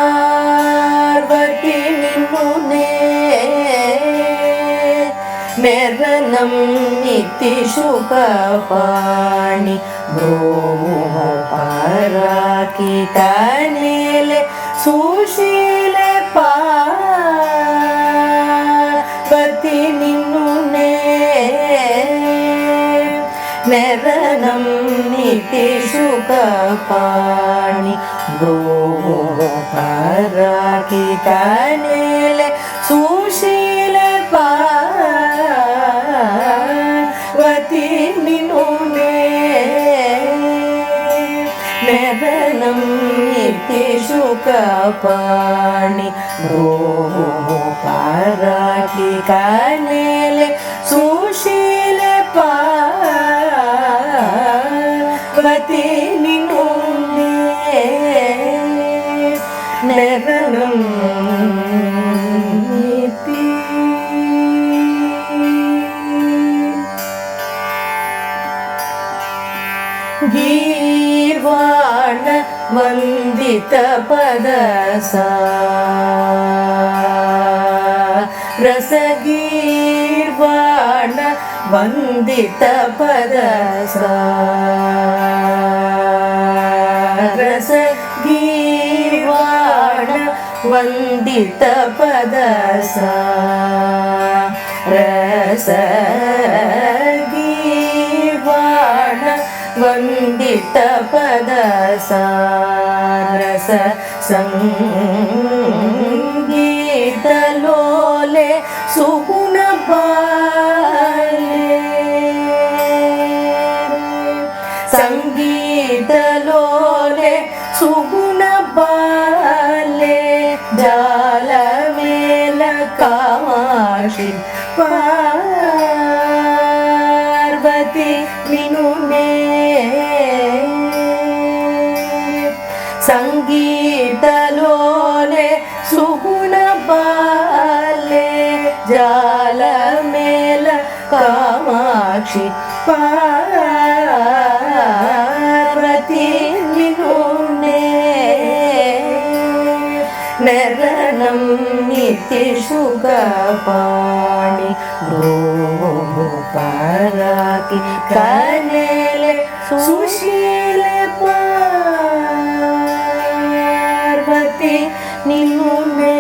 பார்வதி நின்னுனே மெரணம் நித்தி சுகபாணி ப்ரோம பராக்கி கனேலே சுஷீல பார்வதி நின்னுனே மெரணம் நித்தி சுகபாணி ப்ரோம பராக்கி கனேலே சுஷீல பார்வதி நின்னுனே மெரணம் நித்தி சுகபாணி ப்ரோம பராக்கி கனேலே சுஷீல பார்வதி நின்னுனே மெரணம் நித்தி ಗೀರ್ವಾಣ ವಂದಿತ ಪದಸ ರಸಗೀರ್ವಾಣ ವಂದಿತ ಪದಸ ರಸಗೀರ್ವಾಣ ವಂದಿತ ಪದಸ ರಸಗೀರ್ವಾಣ ವಂದಿತ ಪದಸ ರಸ ಸಂಗೀತ ಲೋಲೆ ಸುಗುಣ ಬಾಲೆ ಸಂಗೀತ ಲೋಲೆ ಸುಗುಣ ಬಾಲೆ ಜಾಲ ಮೇಲ ಕಾಮಾಕ್ಷಿ ಪಾರ್ವತಿ ನಿನ್ನುನೇ ಸಂಗೀತ ಲೋಲೆ ಸುಗುಣ ಬಾಲೆ ಜಾಲ ಮೇಲ ಕಾಮಾಕ್ಷಿ ಪಾರ್ವತಿ ನಿನ್ನುನೇ ಮೆರಣಂ ನಿತ್ಯ ಸುಖಪಾಣಿ ಬ್ರೋಮ ಪರಾಕಿ ಕನೇಲೆ ಸುಶೀಲ ಪಾರ್ವತಿ ನಿನ್ನುನೇ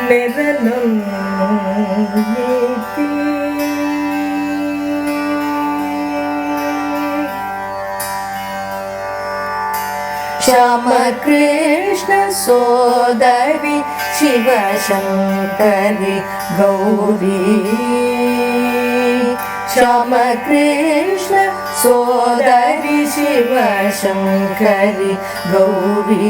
ಮೆರಣಂ ನಿತ್ಯ ಶ್ಯಾಮ ಕೃಷ್ಣ ಸೋದರಿ ಶಿವಶಂಕರಿ ಗೌರಿ ಶ್ಯಾಮ ಕೃಷ್ಣ ಸೋದರಿ ಶಿವಶಂಕರಿ ಗೌರಿ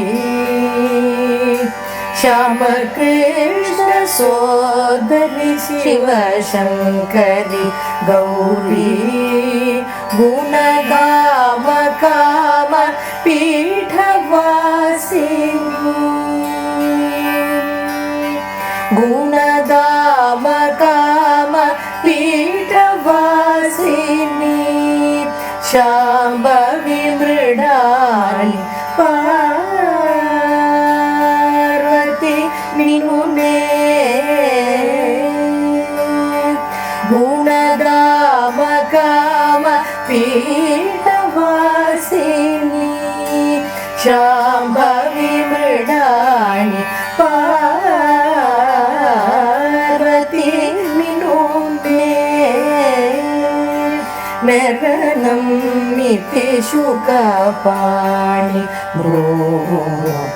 ಶ್ಯಾಮ ಕೃಷ್ಣ ಸೋದರಿ ಶಿವಶಂಕರಿ ಗೌರಿ ಗುಣಗಾಮ ಕಾಮ ಪೀಠವಾಸಿನಿ ಗುಣಧಾಮ ಕಾಮ ಪೀಠವಾಸಿನಿ ಶಾಂಭವಿ ಮೃಡಾಲಿ ಪಾರ್ವತಿ ನಿನ್ನುನೇ ಗುಣಧಾಮ ಕಾಮ ಪೀಠವಾಸಿನಿ ಶಾಂಭವಿ ಮೃಡಾಲಿ ಪಾರ್ವತಿ ನಿನ್ನುನೇ ಮೆರಣಂ ನಿತ್ಯ ಶುಕಪಾಣಿ ಬ್ರೋಮ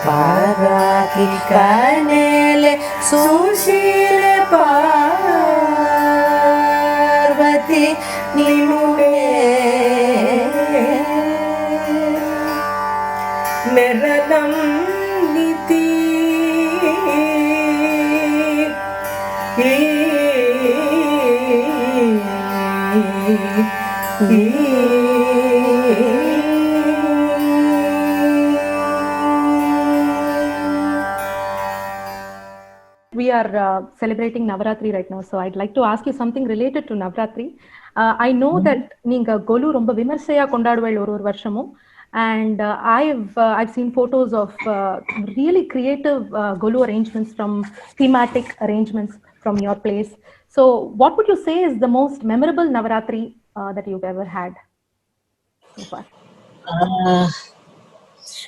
ಪರಾಕಿ ಕನೇಲೆ Sushila Parvati ನಿನ್ನುನೇ ಮೆರಣಂ ನಿತಿ We are celebrating Navaratri right now, so I'd like to ask you something related to Navaratri. I know that நீங்க கொலு ரொம்ப விமர்சையா கொண்டாடுவீள் ஒரு வருஷமும். And I've seen photos of really creative Golu arrangements, from thematic arrangements from your place. So what would you say is the most memorable Navaratri that you've ever had so far? Uh,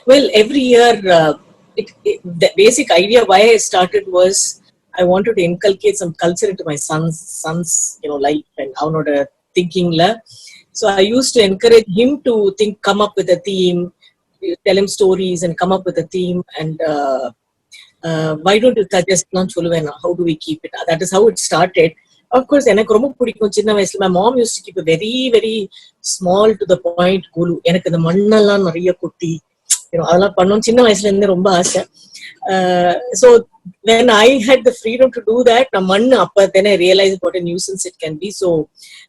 well, every year, the basic idea why I started was I wanted to inculcate some culture into my son's life and avanoda thinking la. So I used to encourage him to come up with a theme, tell him stories and come up with a theme, and why don't you suggest how do we keep it? That is how it started. Of course, எனக்கு ரொம்ப பிடிக்கும் சின்ன வயசுல. My mom used to keep a very very small to the point gulu. எனக்கு இந்த மண்ணெல்லாம் நிறைய கொட்டி அதெல்லாம் பண்ணோம் சின்ன வயசுல இருந்து ரொம்ப ஆசை. So when I had the freedom to do that, நான் மண்ணு அப்ப then I realized what a nuisance it can be. So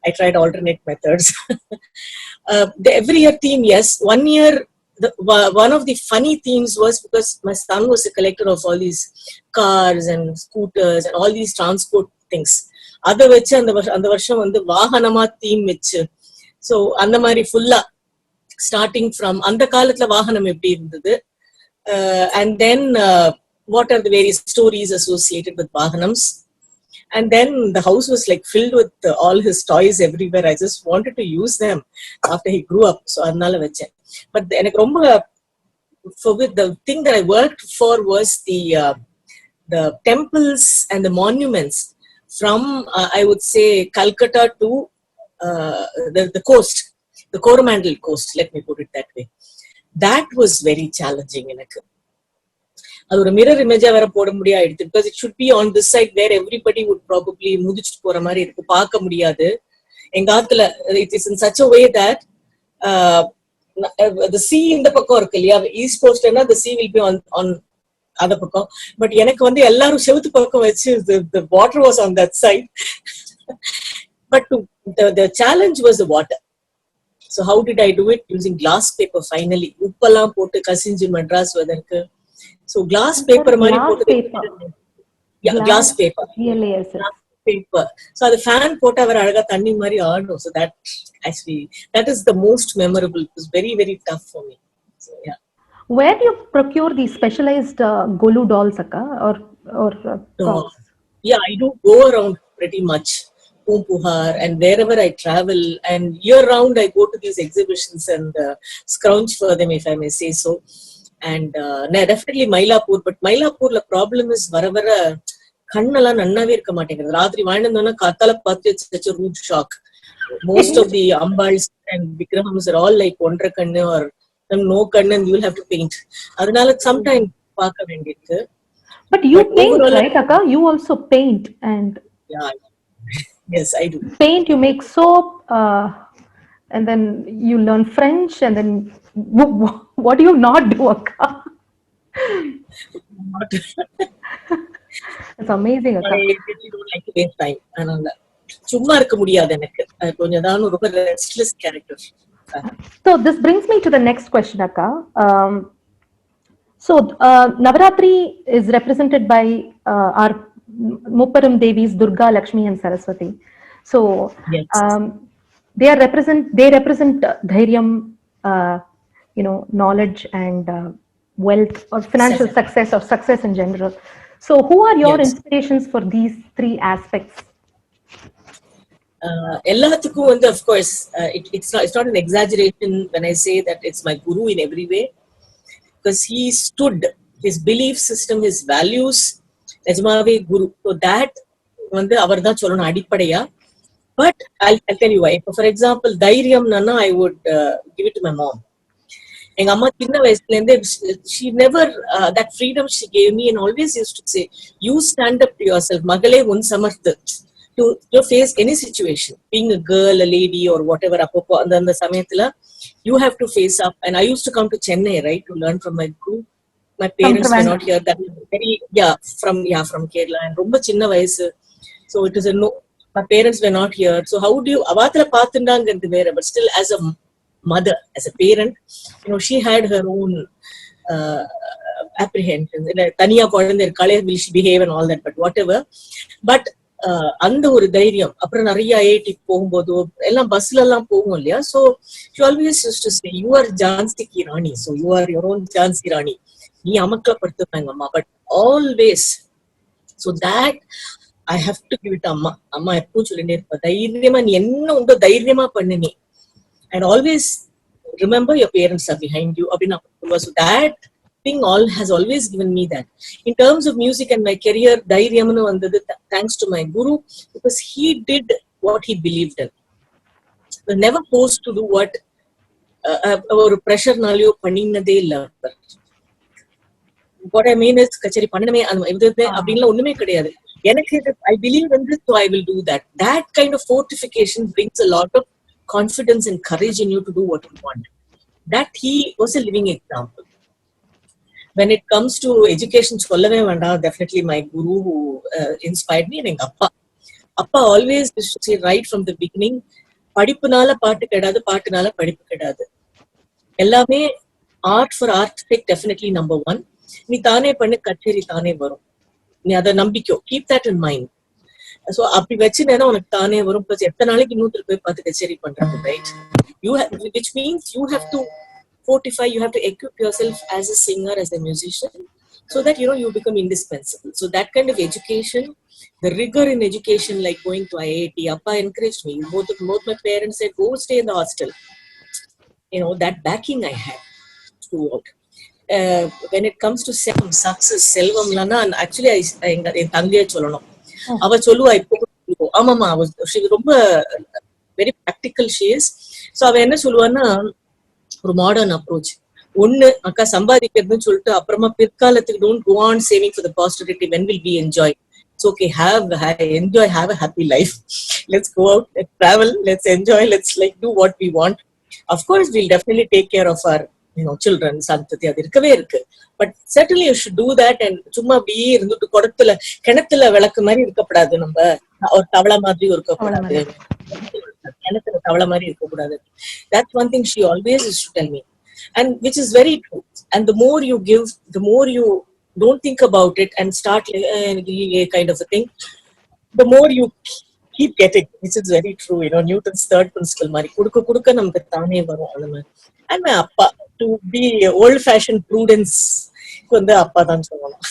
I tried alternate methods. Every year theme, yes. One year, one of the funny themes was because my son was a collector of all these cars and scooters and all these transport things. அதை வச்சு அந்த வருஷம் வந்து வாகனமா theme வச்சு, so அந்த மாதிரி ஃபுல்லா starting from அந்த காலத்துல வாகனம் எப்படி இருந்தது, and then what are the various stories associated with vahanams, and then the house was like filled with all his toys everywhere. I just wanted to use them after he grew up, so adnala vechen. But enak romba for with the thing that I worked for was the temples and the monuments from I would say Calcutta to the coast, the Coromandel coast, let me put it that way. That was very challenging எனக்கு. அது ஒரு mirror இமேஜா வேற போட முடியாது, because it should be on this side where everybody would probably முதிச்சுட்டு போற மாதிரி இருக்கு, பார்க்க முடியாது. எங்க ஆத்துல it is in such a way that the sea இந்த பக்கம் இருக்கு இல்லையா, east கோஸ்ட்னா the sea will be on அந்த பக்கம். பட் எனக்கு வந்து எல்லாரும் செவுத்து பக்கம் வச்சு the water was on that side. But the challenge was the water. So how did I do it? Using glass paper finally. உப்பெல்லாம் போட்டு கசிஞ்சு மெட்ராஸ் வதற்கு. So glass paper மாதிரி போட்டு, glass paper, paper. So the fan போட்டா வர அழகா தண்ணி மாதிரி ஆடும். So that actually, that is the most memorable. It was very very tough for me. So yeah. Where do you procure these specialized Golu dolls, Akka, or props? Yeah, I do go around pretty much Pumpuhar and wherever I travel, and year round I go to these exhibitions and scrounge for them, if I may say so. And definitely Mylapore, but Mylapore la problem is varavara kannala nannave irka maatengudhu. Raatri vaanandona kaathala paathu such a rude shock. Most of the ambals and vigrahams are all like ondra kannu or no kannu, and you will have to paint. Adanal sometimes paaka vendidukku. But you paint, right, Akka? You also paint. And yeah, yes, I do. Paint, you make soap, and then you learn French, and then what do you not do, Akka? It's amazing, Akka. I really don't like to waste time. Ananda சும்மா இருக்க முடியாது எனக்கு, கொஞ்சம் தான் ரொம்ப restless character. So this brings me to the next question, Akka. So Navaratri is represented by our Mupparam Devis, Durga, Lakshmi and Saraswati. So Yes. they represent dhairyam, knowledge and wealth or financial success or success in general. So who are your Yes. inspirations for these three aspects? எல்லாத்துக்கும் வந்து of course it's not an exaggeration when I say that it's my guru in every way, because he stood, his belief system, his values, நிஜமாவே குரு. So that வந்து அவர் தான் சொல்லணும் அடிப்படையா. But I'll tell you why. For example, தைரியம்னா I would give it to my mom. எங்க அம்மா சின்ன வயசுல இருந்தே she never that freedom she gave me, and always used to say, you stand up to yourself, மகளே உன் சமர்த்து, to face any situation, being a girl, a lady or whatever. அப்போ அந்த சமயத்துல you have to face up. And I used to come to Chennai, right, to learn from my guru. My parents were not here. That was very from Kerala, and ரொம்ப சின்ன வயசு. So it is my parents were not here. So how do you avathla paathundaangadhu vera, but still as a mother, as a parent, she had her own apprehensions. Taniya kodandha irkale, will she behave and all that, but whatever. But அந்த ஒரு தைரியம். அப்புறம் நிறைய IIT போகும்போது எல்லாம் பஸ்ல எல்லாம் போகும் இல்லையா. So she always used to say you are Jhansi கி Rani, so you are your own Jhansi Rani, நீ அமக்கலப்படுத்துவாங்க அம்மா. But always so that I have to give it அம்மா. அம்மா எப்பவும் சொல்லிட்டே இருப்பா, தைரியமா நீ என்ன உண்டோ தைரியமா பண்ணு நீ, and always remember your parents are behind you அப்படின்னு சொல்லுவா. So that thing all has always given me that. In terms of music and my career, தைரியம்னு வந்தது thanks to my guru, because he did what he believed in. I never forced to do what ஒரு pressure-நாலயோ பண்ணினதே இல்ல. What I mean is கச்சேரி பண்ணணுமே அப்படின்லாம் ஒண்ணுமே கிடையாது. எனக்கு I believe in this, so I will do that. That kind of fortification brings a lot of confidence and courage in you to do what you want. That he was a living example. When it comes to education, சொல்லவே வேண்டாம், definitely my guru who inspired me, and எங்க அப்பா always used to say right from the beginning, படிப்புனால பாட்டு கிடையாது, பாட்டுனால படிப்பு கிடையாது, எல்லாமே art for art's sake definitely number one. நீ தானே பண்ணு, கச்சேரி தானே வரும், நீ அதை நம்பிக்கோ, keep that in mind. So அப்படி வச்சுனா உனக்கு தானே வரும். பிளஸ் எத்தனை நாளைக்கு இன்னொருத்தர் போய் பார்த்து கச்சேரி பண்றது, right? Which means you have to fortify, you have to equip yourself as a singer, as a musician, so that you become indispensable. So that kind of education, the rigor in education, like going to IIT, appa encouraged me. Both my parents said go stay in the hostel. That backing I had throughout. When it comes to success, selvam lana, actually en thangiye sollanum, ava solluva ipo amama, she ரொம்ப very practical she is. So ava enna solluvaana, ஒரு modern approach. ஒண்ணு அக்கா சம்பாதிக்கிறதுன்னு சொல்லிட்டு அப்புறமா பிற்காலத்துக்கு don't go on saving for the posterity, when will we enjoy? It's okay, enjoy, have a happy life. Let's go out, let's travel, let's enjoy, let's do what we want. Of course we'll definitely take care of our children, சந்ததி, அது இருக்கவே இருக்கு. But certainly you should do that. And சும்மா அப்படியே இருந்துட்டு குடத்துல கிணத்துல விளக்கு மாதிரி இருக்கக்கூடாது, நம்ம ஒரு தவளை மாதிரி இருக்கக்கூடாது, கிணத்துல தவளை மாதிரி இருக்கக்கூடாது. That's one thing she always used to tell me, and which is very true. And the more you give, the more you don't think about it and start kind of a thing, the more you keep getting, which is very true. Newton's third principle மாதிரி குடுக்க குடுக்க நமக்கு தானே வரும். And my appa, to be old fashioned prudence, வந்து அப்பா தான் சொல்லணும்.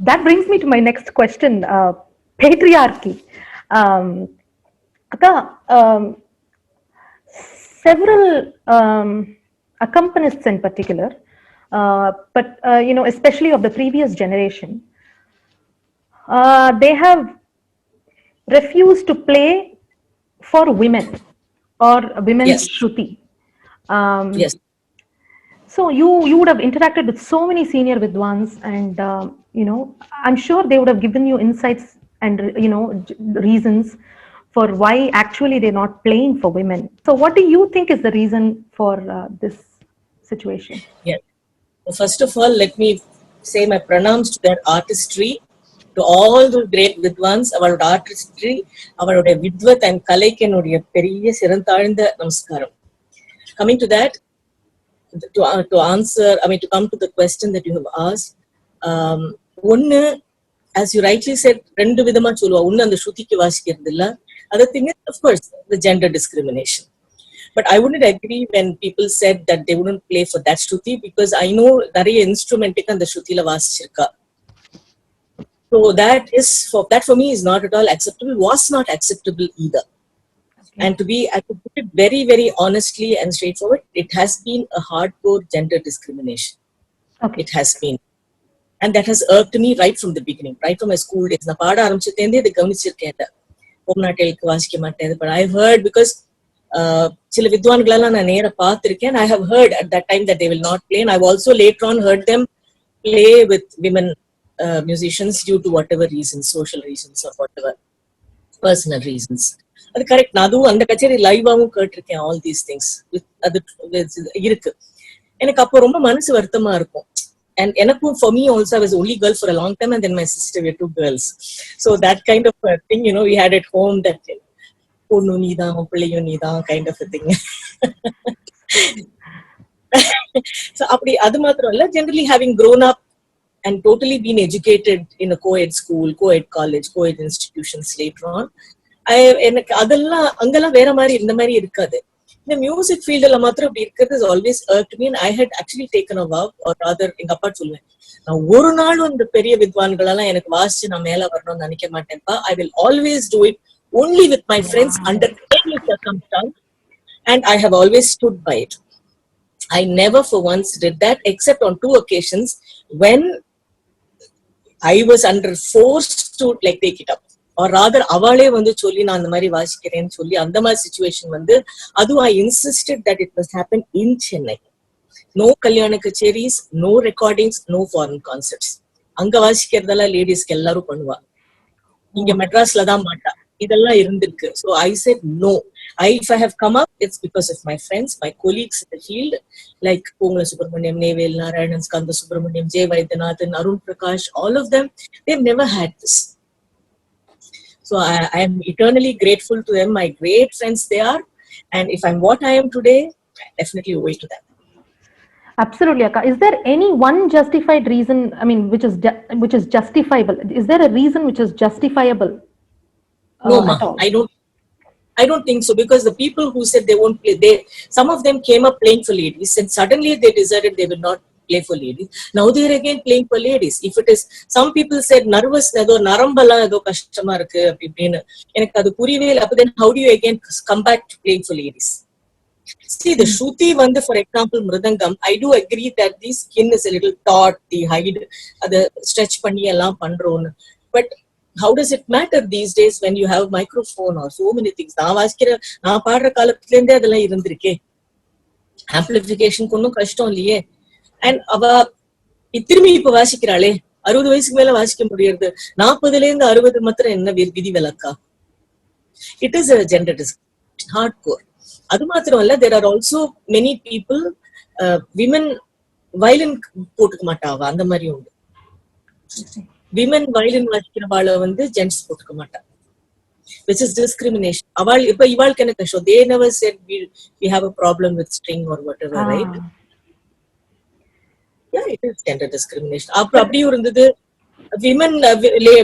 That brings me to my next question, patriarchy. Several accompanists in particular, but especially of the previous generation, they have refused to play for women or women's shruti. Yes. So you would have interacted with so many senior vidwans, and I'm sure they would have given you insights and reasons for why actually they're not playing for women. So what do you think is the reason for this situation? Yeah. Well, first of all, let me say my pranams to their artistry, to all the great vidwans. Avaloda artistry, avaloda vidvat and kalaikenoda periya siranthaalந்த நமஸ்காரம். Coming to that, to answer, to come to the question that you have asked, one, as you rightly said, rendu vidama solluva, one and the shrutikku vasikkiradilla. Other thing is, of course, the gender discrimination. But I wouldn't agree when people said that they wouldn't play for that shruti, because I know nariya instrumentik and the shrutila vasichirka. So that for me is not at all acceptable, was not acceptable either. And I could put it very, very honestly and straightforward, it has been a hardcore gender discrimination. Okay. It has been. And that has irked me right from the beginning, right from my school days. Na paada arambichitende idu gavanichirken. Omnaatelku vasikka matten. But I've heard, because சில வித்வான்களெல்லாம் நான் நேர பார்த்திருக்கேன், I have heard at that time that they will not play, and I've also later on heard them play with women musicians due to whatever reasons, social reasons or whatever personal reasons. அது correct. நான் அதுவும் அந்த கச்சேரி லைவாவும் கேட்டிருக்கேன். All these things அது இருக்கு. எனக்கு அப்போ ரொம்ப மனசு வருத்தமா இருக்கும். And எனக்கும், for me also, I was the only girl for a long time, and then my sister were two girls. So that kind of a thing, we had at home, that பொண்ணு நீதான் பிள்ளையும் நீதான் kind of a thing. So அப்படி அது மாத்திரம் இல்ல, generally having grown up and totally been educated in a co-ed school, co-ed college, co-ed institutions later on. எனக்கு அதெல்லாம் அங்கெல்லாம் வேற மாதிரி இந்த மாதிரி இருக்காது. இந்த மியூசிக் ஃபீல்டுல மாத்திரம் அப்படி இருக்கிறது is always irked me and I had actually taken a vow, or rather எங்க அப்பா சொல்லுவேன், நான் ஒரு நாளும் இந்த பெரிய வித்வான்களெல்லாம் எனக்கு வாசிச்சு நான் மேல வரணும்னு நினைக்க மாட்டேன்ப்பா. I will always do it only with my friends under any circumstance, and I have always stood by it. I never for once did that, except on 2 occasions when I was under forced to like take it up. Or rather அவளே வந்து சொல்லி நான் அந்த மாதிரி வாசிக்கிறேன்னு சொல்லி அந்த மாதிரி situation வந்து அதுவும் I insisted that it must happen in Chennai. No கல்யாண கச்சேரிஸ், no recordings, no foreign concerts. அங்க வாசிக்கிறதெல்லாம் லேடிஸ்க்கு எல்லாரும் பண்ணுவாங்க, இங்க மெட்ராஸ்ல தான் மாட்டா. இதெல்லாம் இருந்திருக்கு. So I said no. If I have come up, it's because of my friends, my colleagues in the field, like Pongala Subramaniam, Nevel Narayanan, Skanda Subramaniam, J. Vaidyanathan, Arun Prakash, all of them, they've never had this. So I am eternally grateful to them, my great friends they are. And if I'm what I am today, I definitely owe it to them. Absolutely, Akka. Is there any one justified reason, I mean, which is justifiable? Is there a reason which is justifiable? No, ma, I don't think so, because the people who said they won't play, some of them came up playing for ladies and suddenly they decided they will not play for ladies. Now they are again playing for ladies. If it is, some people said nervous, edo narambala edo kashtama irukku appadinu enakku adu puriyave illa. Then how do you again come back to playing for ladies? See, the Shruti vandu, for example, Mridangam, I do agree that the skin is a little taut, the hide adu stretch panni ellam pandron, but how does it matter these days when you have microphone or so many things? நான் பாடுற காலத்துல இருந்தே அதெல்லாம் இருந்திருக்கே. Amplification ஒன்னும் கஷ்டம் இல்லையே. And அவ திரும்பி இப்ப வாசிக்கிறாளே, 60 வயசுக்கு மேல வாசிக்க முடியாது, 40ல இருந்து 60 மாத்திரம் என்ன விதி விலக்கா? It is a gender discrimination, hardcore. அது மாத்திரம் இல்ல, there are also many people, women violin போட்டுக்க மாட்டாவ, அந்த மாதிரி உண்டு. விமன் வயலின் வாசிக்கிறவாள வந்து ஜென்ட்ஸ் போட்டுக்க மாட்டாங்க, which is discrimination. அவள் இப்ப இவாளுக்கு என்ன கஷ்டம்? They never said we have a problem with string or whatever, right? Yeah, it is gender discrimination. அப்படியும் இருந்தது.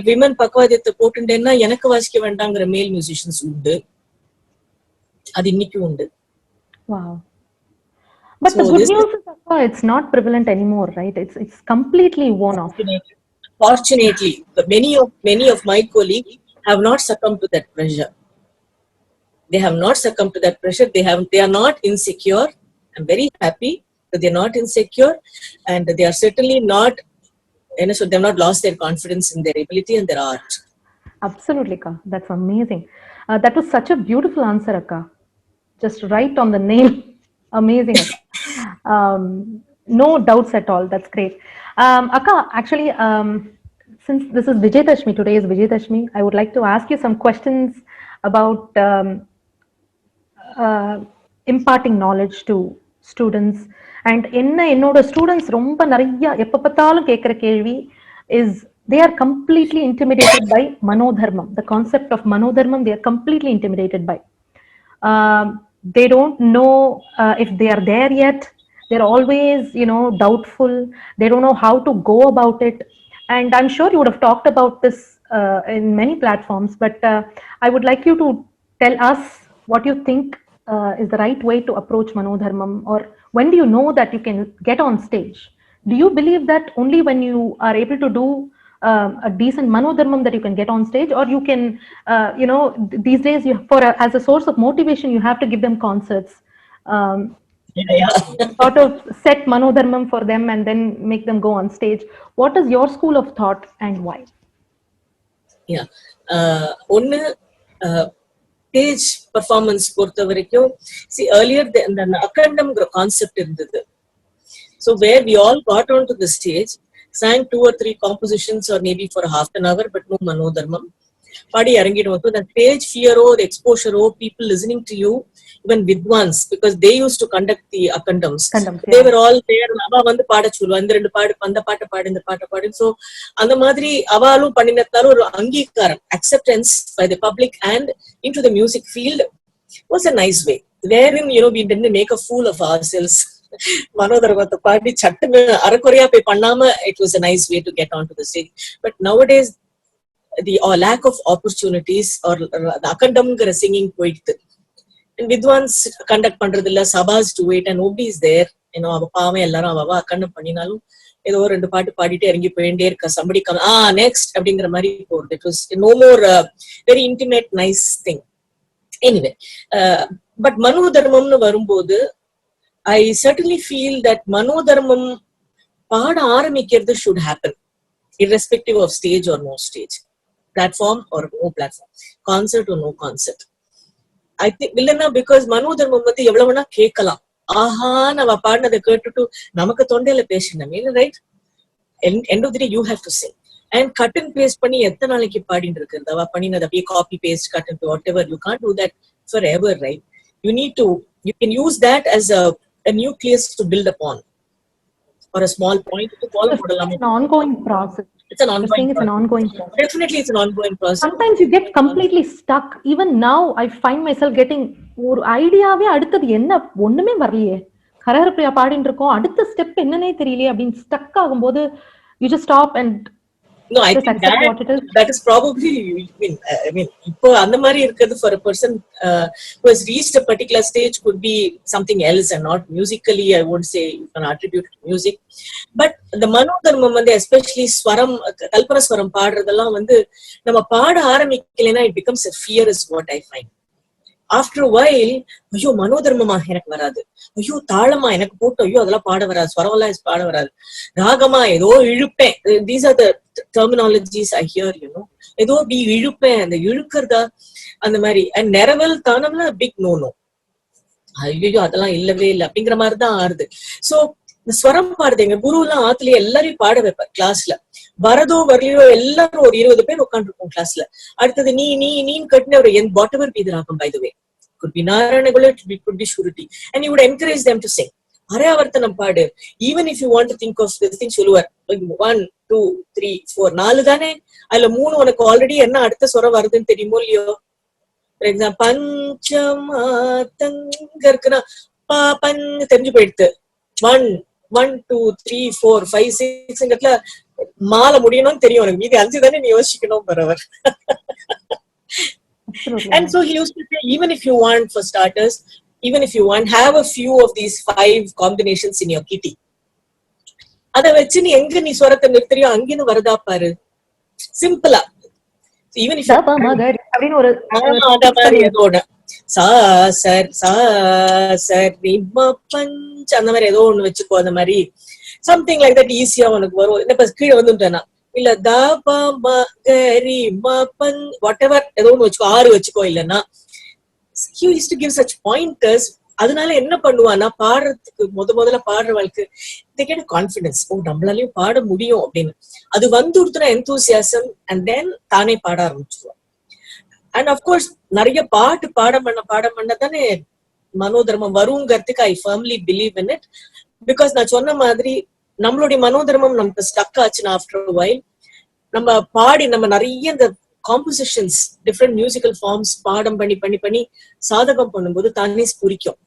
விமன் பக்கவாதியத்தை போட்டுட்டேன்னா எனக்கு வாசிக்க வேண்டாங்கிற மேல் மியூசிஷியன்ஸ் உண்டு, அது இன்னைக்கும் உண்டு. Wow. But so the good news is that it's not prevalent anymore, right? It's completely worn off. Fortunately, many of my colleagues have not succumbed to that pressure. They have not succumbed to that pressure. They are not insecure. I'm very happy that they're not insecure, and they are certainly not, so they have not lost their confidence in their ability and their art. Absolutely, Akka. That's amazing. That was such a beautiful answer, Akka. Just right on the nail. Amazing. No doubts at all. That's great. Akka, actually, since this is Vijayadashmi, today is Vijayadashmi, I would like to ask you some questions about imparting knowledge to students. And என்னோட students ரொம்ப நிறைய எப்ப பார்த்தாலும் கேட்கிற கேள்வி is they are completely intimidated by manodharmam. The concept of manodharmam, they are completely intimidated by. They don't know if they are there yet. They're always, doubtful. They don't know how to go about it. And I'm sure you would have talked about this in many platforms, but I would like you to tell us what you think is the right way to approach manodharmam, or when do you know that you can get on stage? Do you believe that only when you are able to do a decent manodharmam that you can get on stage, or you can, these days as a source of motivation, you have to give them concerts, sort of set manodharmam for them and then make them go on stage. What is your school of thought and why? Yeah, stage performance பொறுத்த வரைக்கும், see earlier the akandam concept இருந்தது. So where we all got onto the stage, sang 2 or 3 compositions or maybe for a half an hour, but no manodharmam. Body இறங்கிடுவோம். So the stage fear, the exposure, people listening to you, even vidwans, because they used to conduct the akandams. They were all there. அவ வந்து பாட சொல்லுவா, இந்த 2 பாடு, அந்த பாட்டை பாடு, இந்த பாட்டை பாடு. So அந்த மாதிரி அவளும் பண்ணினதால ஒரு அங்கீகாரம், acceptance by the public and into the music field was a nice way. Wherein, we didn't make a fool of ourselves. மனோதர்மத்தை பாடி சட்டுன்னு அரைக்குறையா போய் பண்ணாம it was a nice way to get onto the stage. But nowadays the lack of opportunities or the akandamங்கிற singing போயிடுது. And vidwans conduct பண்றது இல்ல, sabas do it and nobody is there. அவ பாவம் எல்லாரும் அவ அக்கண்டம் பண்ணினாலும் ஏதோ 2 பாட்டு பாடிட்டு இறங்கி போயிட்டே இருக்க. somebody come next அப்படிங்கிற மாதிரி போறது. It was no more very intimate nice thing. Anyway, but மனோதர்மம்னு வரும்போது I certainly feel that மனோதர்மம் பாட ஆரம்பிக்கிறது should happen irrespective of stage or no stage, platform or no platform, concert or no concert. I think இல்லைன்னா because மனோதர்மம் வந்து எவ்வளவு வேணா கேட்கலாம். ஆஹா நம்ம பாடினதை கேட்டுட்டு நமக்கு தொண்டையில பேசணும், right? End of the day you have to sing. And cut and paste பண்ணி எத்தனை நாளைக்கு பாடிட்டு இருக்கிறது? அவ பண்ணினது அப்படியே copy paste cut and whatever, you can't do that forever, right? You can use that as a nucleus to build upon, or a small point to follow. It's an ongoing process. It's an ongoing process. Definitely it's an ongoing process. Sometimes you get completely stuck. Even now I find myself getting ஒரு ஐடியாவே அடுத்தது என்ன ஒண்ணுமே வரலையே, ஹரஹரப்பிரியா பாடிட்டு இருக்கோம், அடுத்த step என்னன்னே தெரியலையே அப்படின்னு ஸ்டக் ஆகும்போது you just stop and no, I think that is probably, I mean இப்போ அந்த மாதிரி இருக்கிறது for a person who has reached a particular stage could be something else and not musically. I won't say you can attribute it to music, but the மனோதர்மம் வந்து especially ஸ்வரம், கல்பனா ஸ்வரம் பாடுறதெல்லாம் வந்து நம்ம பாட ஆரம்பிக்கலைன்னா it becomes a fear is what I find. After a while, ஐயோ மனோதர்மமா எனக்கு வராது, ஐயோ தாளமா எனக்கு போட்டு, ஐயோ அதெல்லாம் பாட வராது, ஸ்வரமெல்லாம் பாட வராது, ராகமா ஏதோ இழுப்பேன். These are the terminologies I hear, ஏதோ அப்படி இழுப்பேன், அந்த இழுக்கிறதா அந்த மாதிரி. அண்ட் நிறவல் தானம்னா பிக் நோ, ஐயோ அதெல்லாம் இல்லவே இல்லை அப்படிங்கிற மாதிரிதான் ஆறுது. சோ இந்த ஸ்வரம் பாடுது, எங்க குரு எல்லாம் ஆத்துலயே எல்லாரையும் பாட வைப்பார் கிளாஸ்ல. வரதோ வரலையோ எல்லாரும் ஒரு 20 பேர் உட்காந்துருப்போம் கிளாஸ்ல. அடுத்தது நீன்னு கட்டின ஒரு what ever be the ragam, by the way could be Narayanagulam, it could be Shruti, and you would encourage them to sing. அரயாவர்த்தனம் பாடு. Even if you want to think of this thing, சொல்லுவார் 1 2 3 4 4 தானே, அதுல 3 உனக்கு ஆல்ரெடி என்ன அடுத்த சொரம் வருதுன்னு தெரியுமோ இல்லையோ. ஃபார் எக்ஸாம்பிள் பஞ்சமாத்தங்க இருக்குன்னா பஞ் தெரிஞ்சு போயிடுது. 1 1 2 3 4 5 6ங்கிறதுல மாலை முடியணும்னு தெரியும் உனக்கு, மீதி 5 தானே நீ யோசிக்கணும் பரவர். And so he used to say, even if you want, for starters, even if you want, have a few of these 5 combinations in your kitty. அத வச்சு நீ எங்க நீ ஸ்வரத்தை நிறுத்தறியோ அங்கின்னு வரதா பாரு, சிம்பிளா. even if அப்படின்னு ஒரு ஏதோ சா சர் ரிம பஞ்ச் அந்த மாதிரி ஏதோ ஒண்ணு வச்சுக்கோ. அந்த மாதிரி சம்திங் லைக் தட் ஈஸியா உனக்கு வரும். இப்ப கீழே வந்துட்டேன்னா இல்ல whatever ஏதோ ஒண்ணு வச்சுக்கோ, 6 வச்சுக்கோ. இல்லைன்னா he used to give such pointers. அதனால என்ன பண்ணுவான்னா பாடுறதுக்கு முதல்ல பாடுறவளுக்கு they get a confidence, ஓ நம்மளாலையும் பாட முடியும் அப்படின்னு. அது வந்துடுத்துனா enthusiasm, and then தானே பாட ஆரம்பிச்சுருவான். அண்ட் அப்கோர்ஸ் நிறைய பாட்டு பாடம் பண்ண தானே மனோதர்மம் வருங்கிறதுக்கு I firmly believe in it. Because நான் சொன்ன மாதிரி நம்மளுடைய மனோதர்மம் நமக்கு ஸ்டக் ஆச்சுன்னா ஆஃப்டர் அ வைல் நம்ம பாடி நம்ம நிறைய இந்த காம்போசிஷன்ஸ் டிஃப்ரெண்ட் மியூசிக்கல் ஃபார்ம்ஸ் பாடம் பண்ணி சாதகம் பண்ணும்போது தானே ஸ்புரிக்கும்.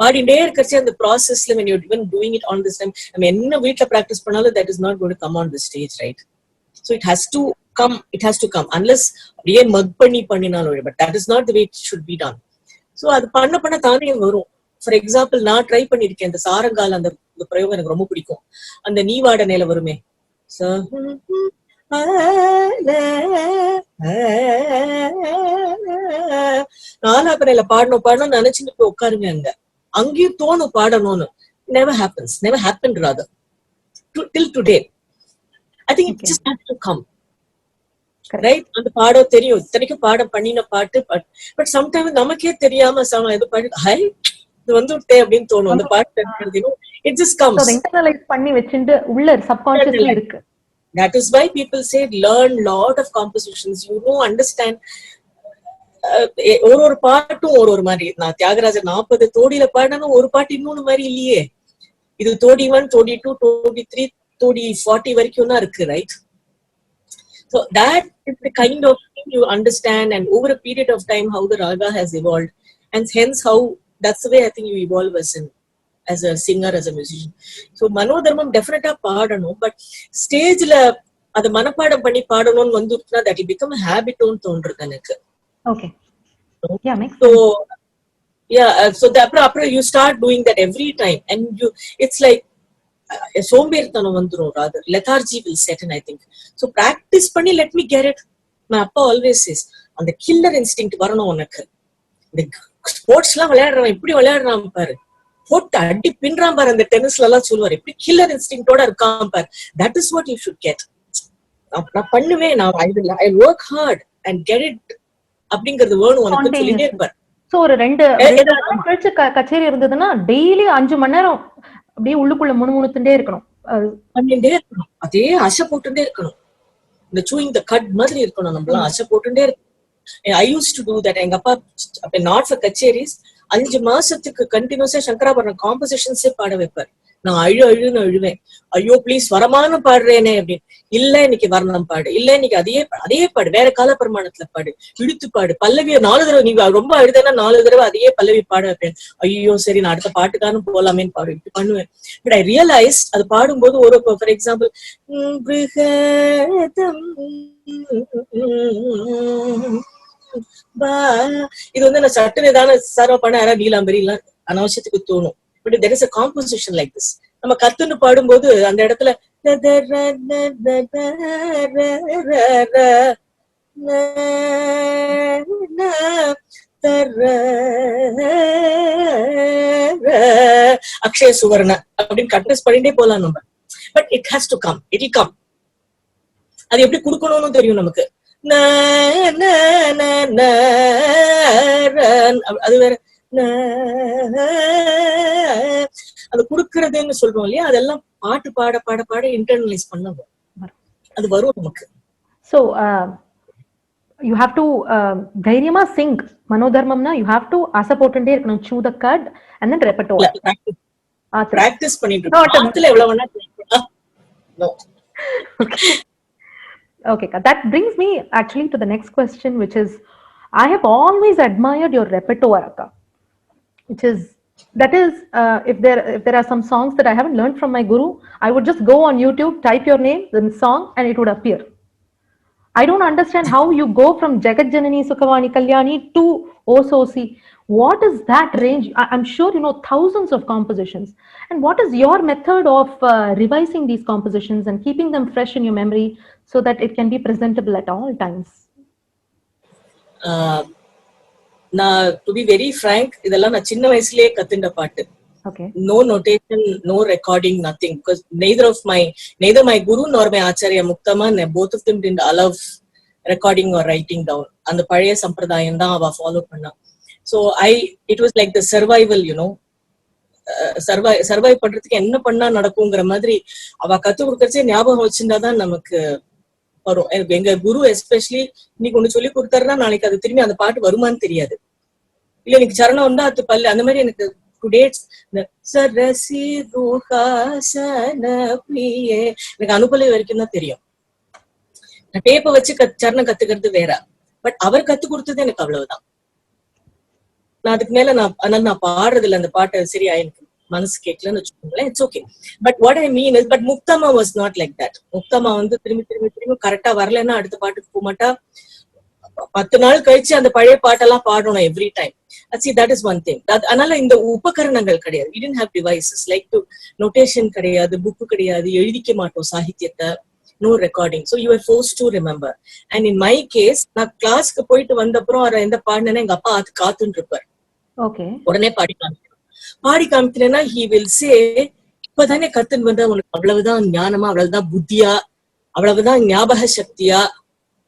பாடிண்டே இருக்கிறச்சு அந்த ப்ராசஸ்ல when you're even doing it on this time, நம்ம என்ன வீட்டுல பிராக்டிஸ் பண்ணாலும் that is not going to come on the stage, right? So it has to come unless அப்படியே மக் பண்ணினாலும், but that is not the way it should be done. So அது பண்ண தானே வரும். ஃபார் எக்ஸாம்பிள் நான் ட்ரை பண்ணிருக்கேன் இந்த சாரங்கால அந்த பிரயோகம் எனக்கு ரொம்ப பிடிக்கும். அந்த நீவாட நேல வருமே, நாலாப்பனையில பாடணும் நினைச்சுட்டு போய் உட்காருங்க. அங்கேயும் தோணும் பாடணும்னு. never happened rather till today. I think it just has to come, right? அந்த பாடம் தெரியும், இத்தனைக்கும் பாடம் பண்ணின பாட்டு, பட் சம்டைம்ஸ் நமக்கே தெரியாம எது பாட்டு ஹை இது வந்துட்டே அப்படின்னு தோணும். அந்த பாட்டு தெரியும், it just comes. இன்டர்னலைஸ் பண்ணி வச்சிட்டு உள்ள சப்கான்ஷியஸ்ல இருக்கு. That is why people say learn lot of compositions. You don't understand. ஒரு பாட்டும் ஒரு மாதிரி. நான் தியாகராஜர் 40 தோடியில பாடணும், ஒரு பாட்டு இன்னொன்னு மாதிரி இல்லையே. இது தோடி 1 தோடி 2 தோடி 3 தோடி 40 வரைக்கும் தான் இருக்கு, right? So that is the kind of thing you understand, and over a period of time how the raga has evolved, and hence how that's the way I think you evolve as an as a singer, as a musician. So மனோதர்மம் டெஃபினட்டா பாடணும், but ஸ்டேஜ்ல அதை மனப்பாடம் பண்ணி பாடணும்னு வந்துருச்சுன்னா that will become a habit ன்னு தோன்றது எனக்கு. Okay. Yeah, makes So sense. yeah, so அப்புறம் you start doing that every time and it's like சோம்பேறித்தனம் வந்துரும், rather lethargy will set in, I think. So practice பண்ணி let me get it. my அப்பா always says அந்த killer instinct வரணும் உனக்கு. இந்த sports எல்லாம் விளையாடுறவன் இப்படி விளையாடுறான் பாரு, போட்டு அடி பின்றான் பாரு, அந்த டென்னிஸ்ல எல்லாம் சொல்லுவாரு எப்படி கில்லர் இன்ஸ்டிங்டோட இருக்கான் பாரு. That is what you should get. நான் பண்ணுவேன், நான் I work hard and get it அப்படிங்கறது வேணும் உனக்கு சொல்லிட்டே இருப்பார். சோ ஒரு 2 கழிச்சு கச்சேரி இருந்ததுன்னா டெய்லி 5 மணி நேரம் அப்படியே உள்ளுக்குள்ள முணுமுணுத்துட்டே இருக்கணும், பண்ணிட்டே இருக்கணும், அதே அசை போட்டுட்டே இருக்கணும், இந்த சூயிங் த கட் மாதிரி இருக்கணும், நம்மளாம் அசை போட்டுட்டே இருக்கணும். I used to do that. எங்க அப்பா not for கச்சேரிஸ் 5 மாசத்துக்கு கண்டினியூஸா சங்கராபரணம் காம்போசிஷன்ஸே பாட வைப்பார். நான் அழுன்னு அழுவேன், ஐயோ ப்ளீஸ் வரமான பாடுறேனே அப்படின்னு. இல்ல இன்னைக்கு வர்ணம் பாடு, இல்ல இன்னைக்கு அதே பாடு, வேற கால பிரமாணத்துல பாடு, இழுத்து பாடு, பல்லவிய 4 தடவை, நீங்க ரொம்ப அழுதுன்னா 4 தடவை அதையே பல்லவி பாட வைப்பேன். ஐயோ சரி நான் அடுத்த பாட்டுக்கான போலாமேன்னு பாடு இப்படி பண்ணுவேன். பட் ஐ ரியலைஸ் அது பாடும்போது ஒரு ஃபார் எக்ஸாம்பிள் இது வந்து நான் சட்டுன்னு ஏதாவது சர்வ பண்ண யாராவது நீலாம்பரி எல்லாம் அனாவசியத்துக்கு தோணும். But there is a composition like this. நம்ம கத்துன்னு பாடும்போது அந்த இடத்துல அக்ஷய சுவர்ண அப்படின்னு கட்னஸ் பண்ணிட்டே போலாம் நம்ம. But it has to come, it will come. அது எப்படி கொடுக்கணும்னு தெரியும் நமக்கு. அது வேற அது குடுக்கறதுன்னு சொல்றோம் இல்லையா, அதெல்லாம் பாட்டு பாட பாட பாட இன்டர்னலைஸ் பண்ணணும், அது வரும் நமக்கு. So you have to தைரியமா sing மனோதர்மம்னா you have to asa போட்டுட்டே இருக்கணும், chew the cud and then repertoire. Practice பண்ணிட்டு இருக்கோம். அதுல எவ்வளவு வேணா no. Okay, that brings me actually to the next question, which is I have always admired your repertoire, Akka, which is if there are some songs that I haven't learned from my guru, I would just go on YouTube, type your name, the song, and it would appear. I don't understand how you go from Jagat Janani Sukhavani Kalyani to Ososi. What is that range? I'm sure you know thousands of compositions. And what is your method of revising these compositions and keeping them fresh in your memory so that it can be presentable at all times? To be very frank, இதெல்லாம் நான் சின்ன வயசுலயே கத்துண்ட பாட்டு. Okay. No notation, no recording, nothing. Because neither my guru nor my acharya Muktama, both of them didn't allow recording or writing down. அந்த பழைய சம்பிரதாயம் தான் அவ ஃபாலோ பண்ணா. So it was like the survival, you know, survive பண்றதுக்கு என்ன பண்ணா நடக்குங்கிற மாதிரி அவ கத்து கொடுக்கறச்சே ஞாபகம் வச்சிருந்தாதான் நமக்கு வரும். எங்க குரு எஸ்பெஷலி இன்னைக்கு ஒண்ணு சொல்லி கொடுத்தாருன்னா நாளைக்கு அது திரும்பி அந்த பாட்டு வருமானு தெரியாது. இல்ல எனக்கு சரணம் வந்தா அது பல்லு அந்த மாதிரி எனக்கு எனக்கு அனுபவ வரைக்கும் தான் தெரியும். நான் டேப்பை வச்சு சரணம் கத்துக்கிறது வேற, பட் அவர் கத்து கொடுத்தது எனக்கு அவ்வளவுதான். நான் அதுக்கு மேல அதனால நான் பாடுறது இல்லை அந்த பாட்டை. சரியா எனக்கு மனசு கேட்கலன்னு வச்சுக்கோங்களேன், it's okay. But what I mean is, but Mukthamma was not like that. Mukthamma வந்து திரும்பி கரெக்டா வரலன்னா அடுத்த பாட்டுக்கு போக மாட்டா. 10 நாள் கழிச்சு அந்த பழைய பாட்டெல்லாம் பாடணும் every time. See, that is one thing. அதனால இந்த உபகரணங்கள் கிடையாது. We didn't have devices like notation கிடையாது, புக்கு கிடையாது, எழுதிக்க மாட்டோம் சாகித்யத்தை, no recording. So you were forced to remember. And in my case, நான் கிளாஸ்க்கு போயிட்டு வந்த அப்புறம் எந்த பாடினேன்னா எங்க அப்பா அது காத்துன்னு இருப்பார். உடனே பாடி காமிக்கிறேன்னா he will say, இப்பதானே கத்துன்னு வந்தா உனக்கு அவ்வளவுதான் ஞானமா, அவ்வளவுதான் புத்தியா, அவ்வளவுதான் ஞாபக சக்தியா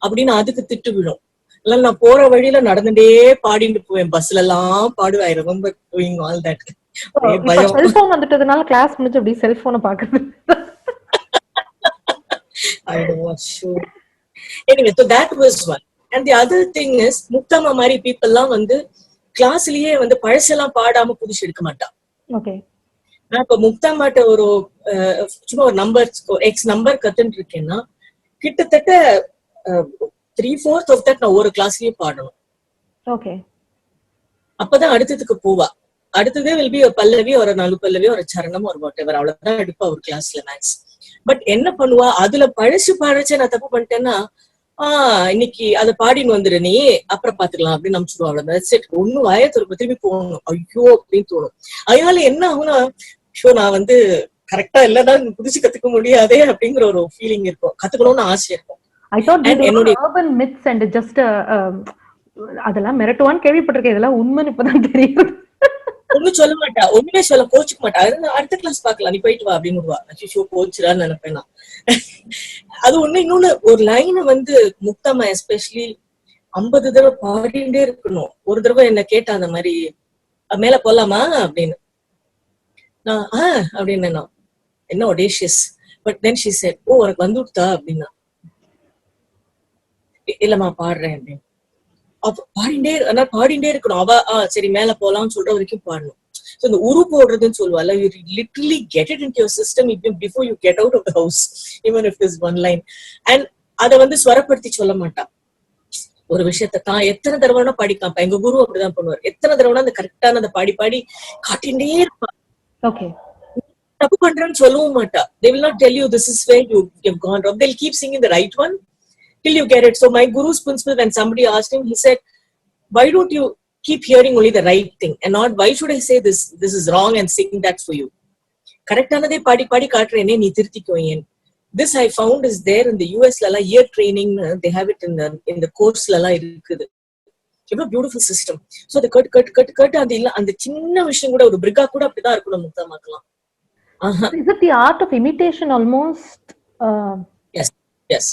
அப்படின்னு அதுக்கு திட்டு விடும். இல்ல நான் போற வழியில நடந்துட்டே பாடிட்டு போவேன், பஸ்ல எல்லாம் பாடுவேன். I remember doing all that. Cellphone வந்துட்டதுனால கிளாஸ் முடிஞ்சு அப்படியே செல்போனை பாக்குறது. I was sure. Anyway, so that was one. And the other thing is, முக்தமா மாதிரி people எல்லாம் வந்து கிளாஸ்லயே வந்து பழசெல்லாம் பாடாம புதுசு எடுக்க மாட்டான். Okay. நான் இப்ப முக்தாமாட்ட ஒரு சும்மா ஒரு நம்பர் எக்ஸ் நம்பர் கத்துட்டு இருக்கேன்னா கிட்டத்தட்ட 3/4 of that நான் ஒரு கிளாஸ்லயே பாடணும். Okay. அப்பதான் அடுத்ததுக்கு போவா. அடுத்தது வில் பி ஒரு பல்லவி ஒரு நாலு பல்லவி ஒரு சரணம் ஒரு வாட் எவர் அவ்வளவுதான் எடுப்பா ஒரு கிளாஸ்ல மேக்ஸ். பட் என்ன பண்ணுவா, அதுல பழச்சு நான் தப்பு பண்ணிட்டேன்னா இன்னைக்கு அதை பாடின்னு வந்துரு நீ அப்புறம் பாத்துக்கலாம் அப்படின்னு அனுப்பிச்சுடுவா. அவ்வளவுதான். ஒன்னும் வாய திரும்ப திரும்பி போகணும் ஐயோ அப்படின்னு தோணும். அதனால என்ன ஆகும்னா ஷோ நான் வந்து கரெக்டா இல்லதான் புதுசு கத்துக்க முடியாதே அப்படிங்கிற ஒரு ஃபீலிங் இருக்கும். கத்துக்கணும்னு ஆசை இருக்கும். I thought these were urban myths and just அதெல்லாம் மிரட்டுவான்னு கேள்விப்பட்டிருக்கேன். இதெல்லாம் உண்மைன்னு இப்பதான் தெரியுது. ஒன்னும் சொல்ல மாட்டா, ஒண்ணுமே சொல்ல கோச்சுக்க மாட்டா. அடுத்த கிளாஸ் பாக்கலாம் நீ போயிட்டு வா அப்படின்னு விடுவா. ஷோ கோச்சுறான்னு நினைப்பேன் நான். அது ஒண்ணு. இன்னொன்னு ஒரு லைனை வந்து முக்தாமா எஸ்பெஷலி 50 தடவை பாடிட்டே இருக்கணும். ஒரு தடவை என்ன கேட்டா அந்த மாதிரி மேல போலாமா அப்படின்னு நான் அப்படின்னு என்ன ஒடேஷியஸ். பட் தென் ஷி செட் ஓ உனக்கு வந்து விட்டா அப்படின்னா இல்லம்மா பாடுறேன் அப்படின்னு. பாடிண்டே இருக்கணும். அவ சரி மேல போலாம்னு சொல்ற வரைக்கும் பாடணும். So இந்த உரு போடுறதுன்னு சொல்லுவாள், you literally get it into your system even before you get out of the house, even if there's one line. And அதை வந்து ஸ்வரப்படுத்தி சொல்ல மாட்டான். ஒரு விஷயத்த தான் எத்தனை தடவைனா பாடிக்காம, எங்க குரு அப்படிதான் பண்ணுவார். எத்தனை தடவைனா அந்த கரெக்டான அந்த பாடி காட்டிண்டே இருப்பான். தப்பு பண்றேன்னு சொல்லவும் மாட்டா. They will not tell you this is where you have gone wrong. They'll keep singing the right one till you get it. So my guru's principle, when somebody asked him, he said, why don't you keep hearing only the right thing and not why should I say this is wrong and sing that for you. கரெக்டானதே பாடி காட்டுறேனே நீ திருத்திக்கோ. This I found is there in the US la year training. They have it in the course la இருக்குது. It's a beautiful system. So the cut அந்த சின்ன விஷயம் கூட ஒரு பிரிகா கூட அப்படிதான் இருக்கணும் முக்தாமாக்கலாம். Is it the art of imitation almost? Yes.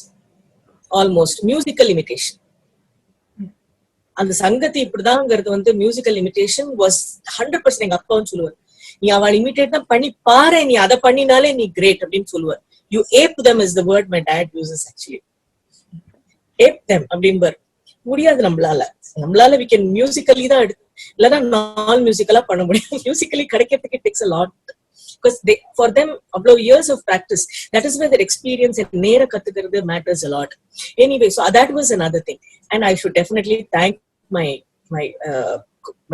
Almost musical imitation. அந்த சங்கத்தி இப்படிதாங்கிறது வந்து மியூசிக்கல் இமிடேஷன் வாஸ் 100%. எங்க அப்பாவும் சொல்லுவார், நீ அவள் இமிடேட் தான் பண்ணி பாரு, நீ அதை பண்ணினாலே நீ கிரேட் அப்படின்னு சொல்லுவார். You app them is the word my dad uses actually. App them அப்படின்பார். முடியாது நம்மளால we can musically தான் இல்லைன்னா நான் மியூசிக்கலா பண்ண முடியும். மியூசிக்கலி கிடைக்கிறதுக்கு takes a lot. Because for them above years of practice, that is where their experience and நேர கத்துக்கிறது matters a lot. Anyway, so that was another thing, and I should definitely thank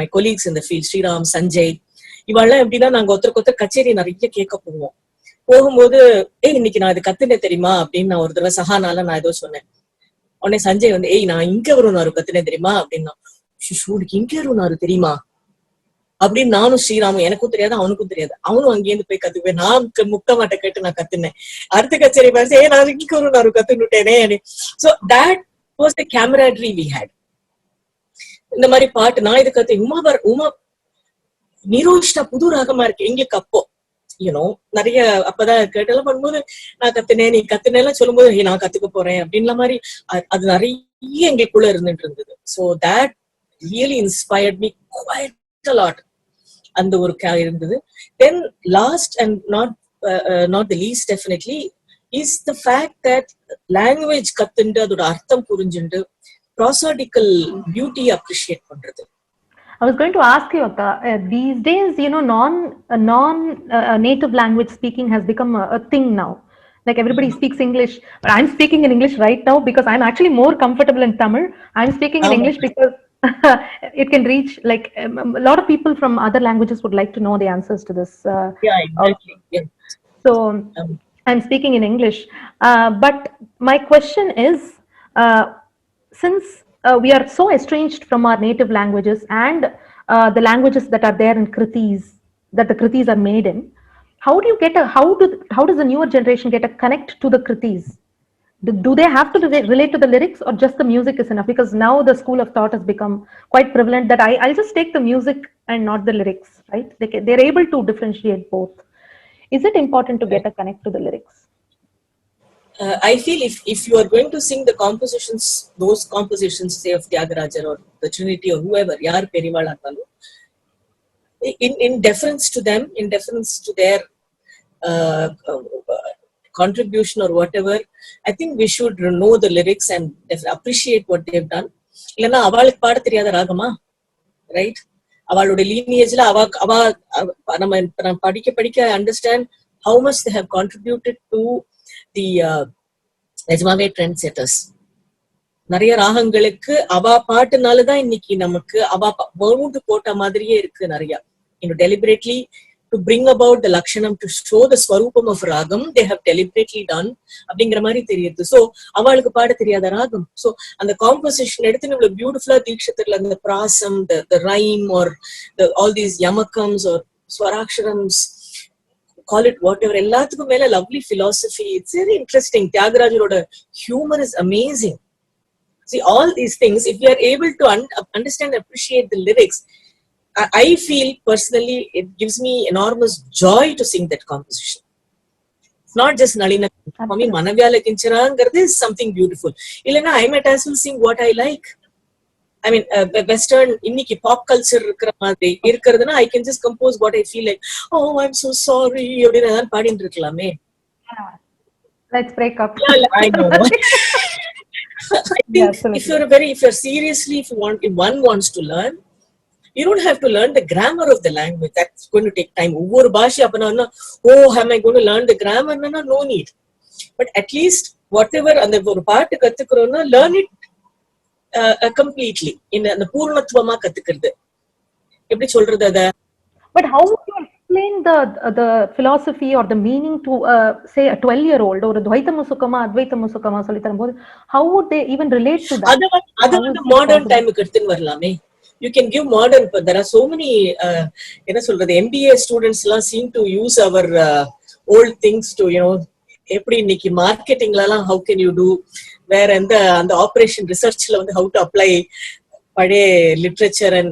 my colleagues in the field, Sriram, Sanjay. இவெல்லாம் எப்படின்னா நாங்க ஒருத்தருக்கு கச்சேரி நிறைய கேட்க போகும்போது இன்னைக்கு நான் இது கத்துனே தெரியுமா அப்படின்னு நான் ஒரு தடவை சஹானால நான் ஏதோ சொன்னேன். உடனே சஞ்சய் வந்து நான் இங்க வருணாரு கத்துனே தெரியுமா அப்படின்னா, ஷூனுக்கு இங்க வருணாரு தெரியுமா அப்படின்னு நானும் ஸ்ரீராமும், எனக்கும் தெரியாது அவனுக்கும் தெரியாது. அவனும் அங்கேயிருந்து போய் கத்துக்குவேன். நான் முக்தமாட்ட கேட்டு நான் கத்துனேன். அடுத்த கச்சேரி பார்த்து நான் இங்க வருணாரு கத்துனுட்டேனே. So that was the camaraderie we had. இந்த மாதிரி பாட்டு நான் இது கத்து உமா நிரோஷ்டா புது ராகமா இருக்கு எங்களுக்கு அப்போ நிறைய அப்பதான் கேட்டெல்லாம் பண்ணும்போது நான் கத்துனேன் நீ கத்துனேன் சொல்லும்போது நான் கத்துக்க போறேன் அப்படின்ற மாதிரி அது நிறைய எங்களுக்குள்ள இருந்துட்டு. So that really inspired me quite a lot. அந்த ஒரு இருந்தது. Then last and not the least definitely is the fact that language கத்துண்டு அதோட அர்த்தம் புரிஞ்சுண்டு prosodical beauty appreciate பண்றது. I was going to ask you, Akka, these days, non-native language speaking has become a thing now. Like everybody speaks English. But I'm speaking in English right now because I'm actually more comfortable in Tamil. I'm speaking in English because it can reach like a lot of people from other languages would like to know the answers to this. Yeah, exactly. Yeah. So I'm speaking in English. But my question is, since we are so estranged from our native languages and the languages that are there in kritis, that the kritis are made in, how does the newer generation get a connect to the kritis? Do they have to relate to the lyrics or just the music is enough? Because now the school of thought has become quite prevalent that I'll just take the music and not the lyrics, right? They're able to differentiate both. Is it important to get a connect to the lyrics? I feel if you are going to sing the compositions, those compositions, say of Tyagaraja or the Trinity or whoever, yaar perivala atalu, in deference to them, in deference to their contribution or whatever, I think we should know the lyrics and appreciate what they have done. Illana avalukku paada theriyada ragama, right? Avaloda lineage la ava nama padikka I understand how much they have contributed to the நிஜமாவே trend setters. நிறைய ராகங்களுக்கு அவா பாட்டுனாலதான் இன்னைக்கு நமக்கு அவா mount போட்ட மாதிரியே இருக்கு நிறைய deliberately to bring about the lakshanam, to show the swarupam of ragam, they have deliberately done அப்படிங்கிற மாதிரி தெரியுது. ஸோ அவளுக்கு பாட தெரியாத ராகம். ஸோ அந்த காம்போசிஷன் எடுத்து நம்மள பியூட்டிஃபுல்லா தீட்சத்துல அந்த பிராசம், the rhyme or all these yamakams or swaraksharams, call it whatever, எல்லாத்துக்கும் மேல lovely philosophy. It's very interesting. தியாகராஜரோட humor is amazing. See, all these things, if you are able to understand and appreciate the lyrics, I feel personally it gives me enormous joy to sing that composition. It's not just Nalina Swami Manavyala Kincharangarthu is something beautiful. Illana I might as well sing what I like. I mean, Western inniki pop culture இருக்கிற மாதிரி இருக்கிறதுனா I can just compose what I feel like. Oh, I'm so sorry அப்படினா நான் பாடிட்டு இருக்கலாமே. Let's break up. Yeah, I know. I think if you're seriously, if one wants to learn, you don't have to learn the grammar of the language. That's going to take time. Over bhashi apna, oh, am I going to learn the grammar? No need. But at least whatever and the part kathukrona, learn it completely in the purnatvama kathukiradhu. Eppadi solradhu adha? But how would you explain the philosophy or the meaning to say a 12-year-old or Dvaitama Sukhama, Advaitama Sukhama solli tharumbodhu, how would they even relate to that? Adu the modern time ku eduthu varalame. You can give modern, but there are so many the MBA students seem to use our old things to, eppadi inniki marketing la how can you do, where and the operation research la how to apply pade literature and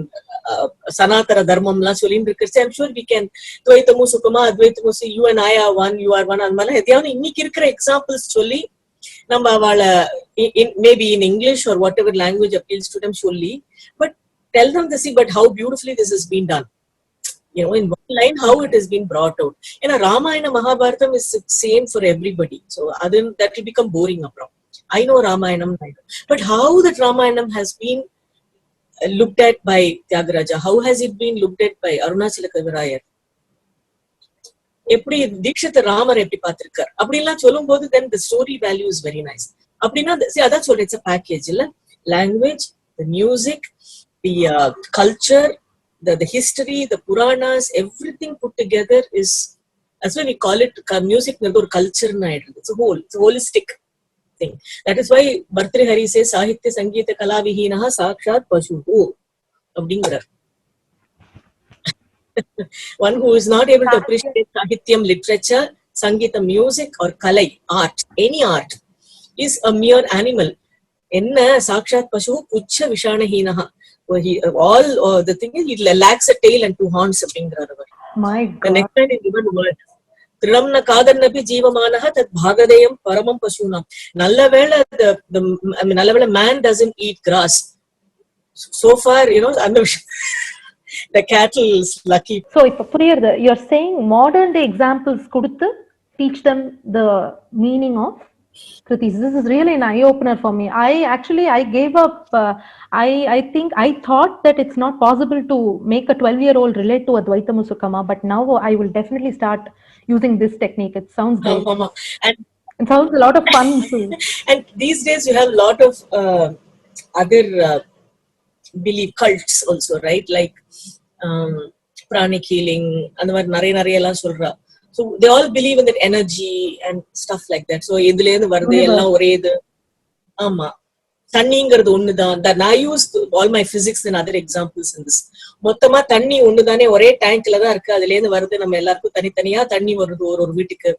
sanatara dharmam la solin irukku. I'm sure we can Dvaithamu Sukhama, Advaithamu, you and I are one, you are one, andmala ediyana inniki irukra examples solli நம்ம அவளை maybe in English or whatever language appeals to them solli, but tell them to see, but how beautifully this has been done. In one line, how it has been brought out. Ramayana, Mahabharatam is same for everybody. So that will become boring. I know Ramayanam, but how that Ramayanam has been looked at by Tyagaraja, how has it been looked at by Arunachala Kavirayar? எப்படி தீட்சித ராமர் எப்படி பார்த்திருக்கார் அப்படிலாம் சொல்லும் போது then the story value is very nice. அப்படின்னா அதான் சொல்றேன், it's a package இல்ல, language, the music, the culture, the history, the Puranas, everything put together is, that's why we call it music or culture. It's a holistic thing. That is why Bhartrihari says Sahitya Sangeeta Kala Vihinaha Sakshat Pashuhu abdingra. One who is not able to appreciate Sahityam, literature, Sangeeta, music or Kalai, art, any art, is a mere animal. Enna Sakshat Pashuhu Pucha Vishanahinaha. All the thing is, he lacks a tail and two horns. My God. The next line is given word. Trinamna kadannapi jivamanaha tat bhagadeyam paramam pasuna. Nallavela Nallavela man doesn't eat grass. So far, the cattle is lucky. So you're saying modern day examples kuduthu teach them the meaning of Kritis. This is really an eye-opener for me. I gave up. I think I thought that it's not possible to make a 12-year-old relate to Advaithamu Sukhama, but now I will definitely start using this technique. It sounds great. And it sounds a lot of fun too. And these days you have a lot of other belief cults also, right? Like pranic healing, and nare ella solra. So they all believe in that energy and stuff like that. So idhile irundhu varudhu ella ore idu ama தண்ணிங்கிறது ஒண்ணுதான். I used all my physics and other examples in this. மொத்தமா தண்ணி ஒண்ணுதானே, ஒரே டேங்க்ல தான் இருக்கு, அதுல இருந்து வருது, நம்ம எல்லாருக்கும் தனித்தனியா தண்ணி வருது ஒரு வீட்டுக்கு,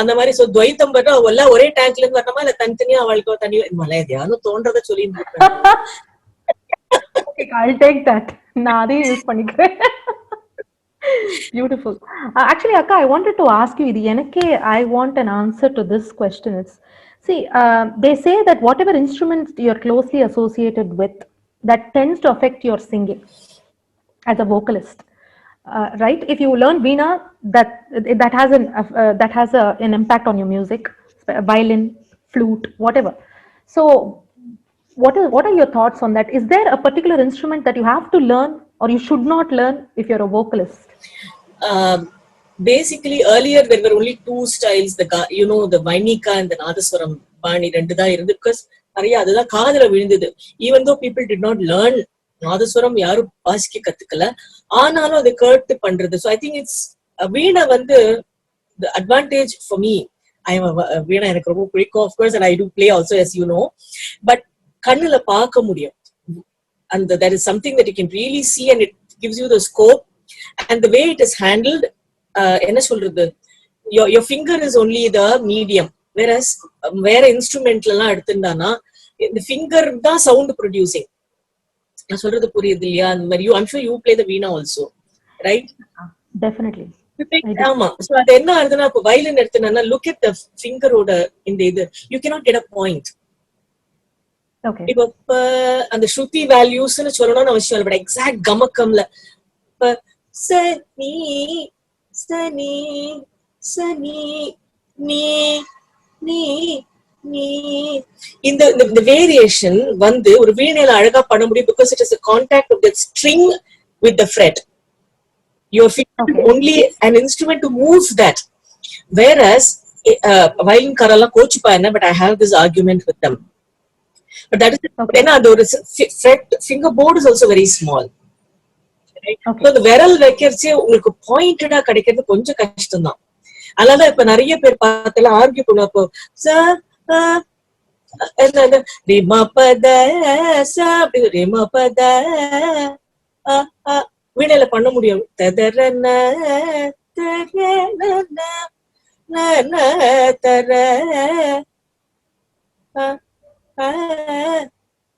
அந்த மாதிரி. சோ துவைத்தம் பண்றா எல்லாம் ஒரே டேங்க்ல இருந்து வரணுமா இல்ல தனித்தனியா அவளுக்கு தண்ணி மலை தியானம் தோன்றதை சொல்லிட்டு இருப்பேன். I'll take that. நான் அதையும் யூஸ் பண்ணிக்கிறேன். Beautiful. Actually, Akka, I wanted to ask you, I want an answer to this question. They say that whatever instruments you're closely associated with, that tends to affect your singing as a vocalist, right? If you learn veena, that has an impact on your music, violin, flute, whatever. So, what are your thoughts on that? Is there a particular instrument that you have to learn or you should not learn if you're a vocalist? Basically, earlier there were only two styles, the Vainika and the Nadaswaram Bani rendu da irundhu, because nariya adha kaadala vilundhudu. Even though people did not learn நாதஸ்வரம் யாரும் வாசிக்க கத்துக்கல, ஆனாலும் அதை கேட்டு பண்றது. So I think it's வீணை வந்து the advantage for me. வீணை எனக்கு ரொம்ப பிடிக்கும், of course, and I do play also, as you know. But கண்ணுல பார்க்க முடியும், and there is something that you can really see, and it gives you the scope and the way it is handled. என்ன சொல்றது, your finger is only the medium, whereas வேற இன்ஸ்ட்ருமெண்ட்ல எல்லாம் எடுத்துட்டானா இந்த finger தான் sound producing. நான் சொல்றது புரியுது இல்லையா? அந்த மாதிரி I'm sure you play the veena also, right? Definitely. ஆமா. சோ அது என்ன ஆகுதுன்னா, இப்போ வயலின் எடுத்தனா look at the fingerோட இந்த இது, you cannot get a point. Okay. இப்போ அந்த ஸ்ருதி வேல்யூஸ்னு சொல்லணும்னு அவசியம் இல்லை, பட் எக்ஸாக்ட் கமக்கம்ல இப்ப சனி சனி சனி நீ நீ நீ இந்த வேரியேஷன் வந்து ஒரு வீணையில அழகா பண்ண முடியும், because it is the contact of the string with the fret. Your finger is only an instrument to move that, whereas violin karala kochupaena, but I have this argument with them. But that is then the fret fingerboard is also very small, right? So the viral வைக்கிறச்சே உங்களுக்கு பாயிண்டடா கிடைக்கிறது கொஞ்சம் கஷ்டம் தான். அதனால இப்ப நிறைய பேர் பார்த்தல ஆர்கியூ பண்ணுவாங்க, ரிமபத ச அப்படி ரிமபத வீணையில பண்ண முடியும். ததரன தரன தர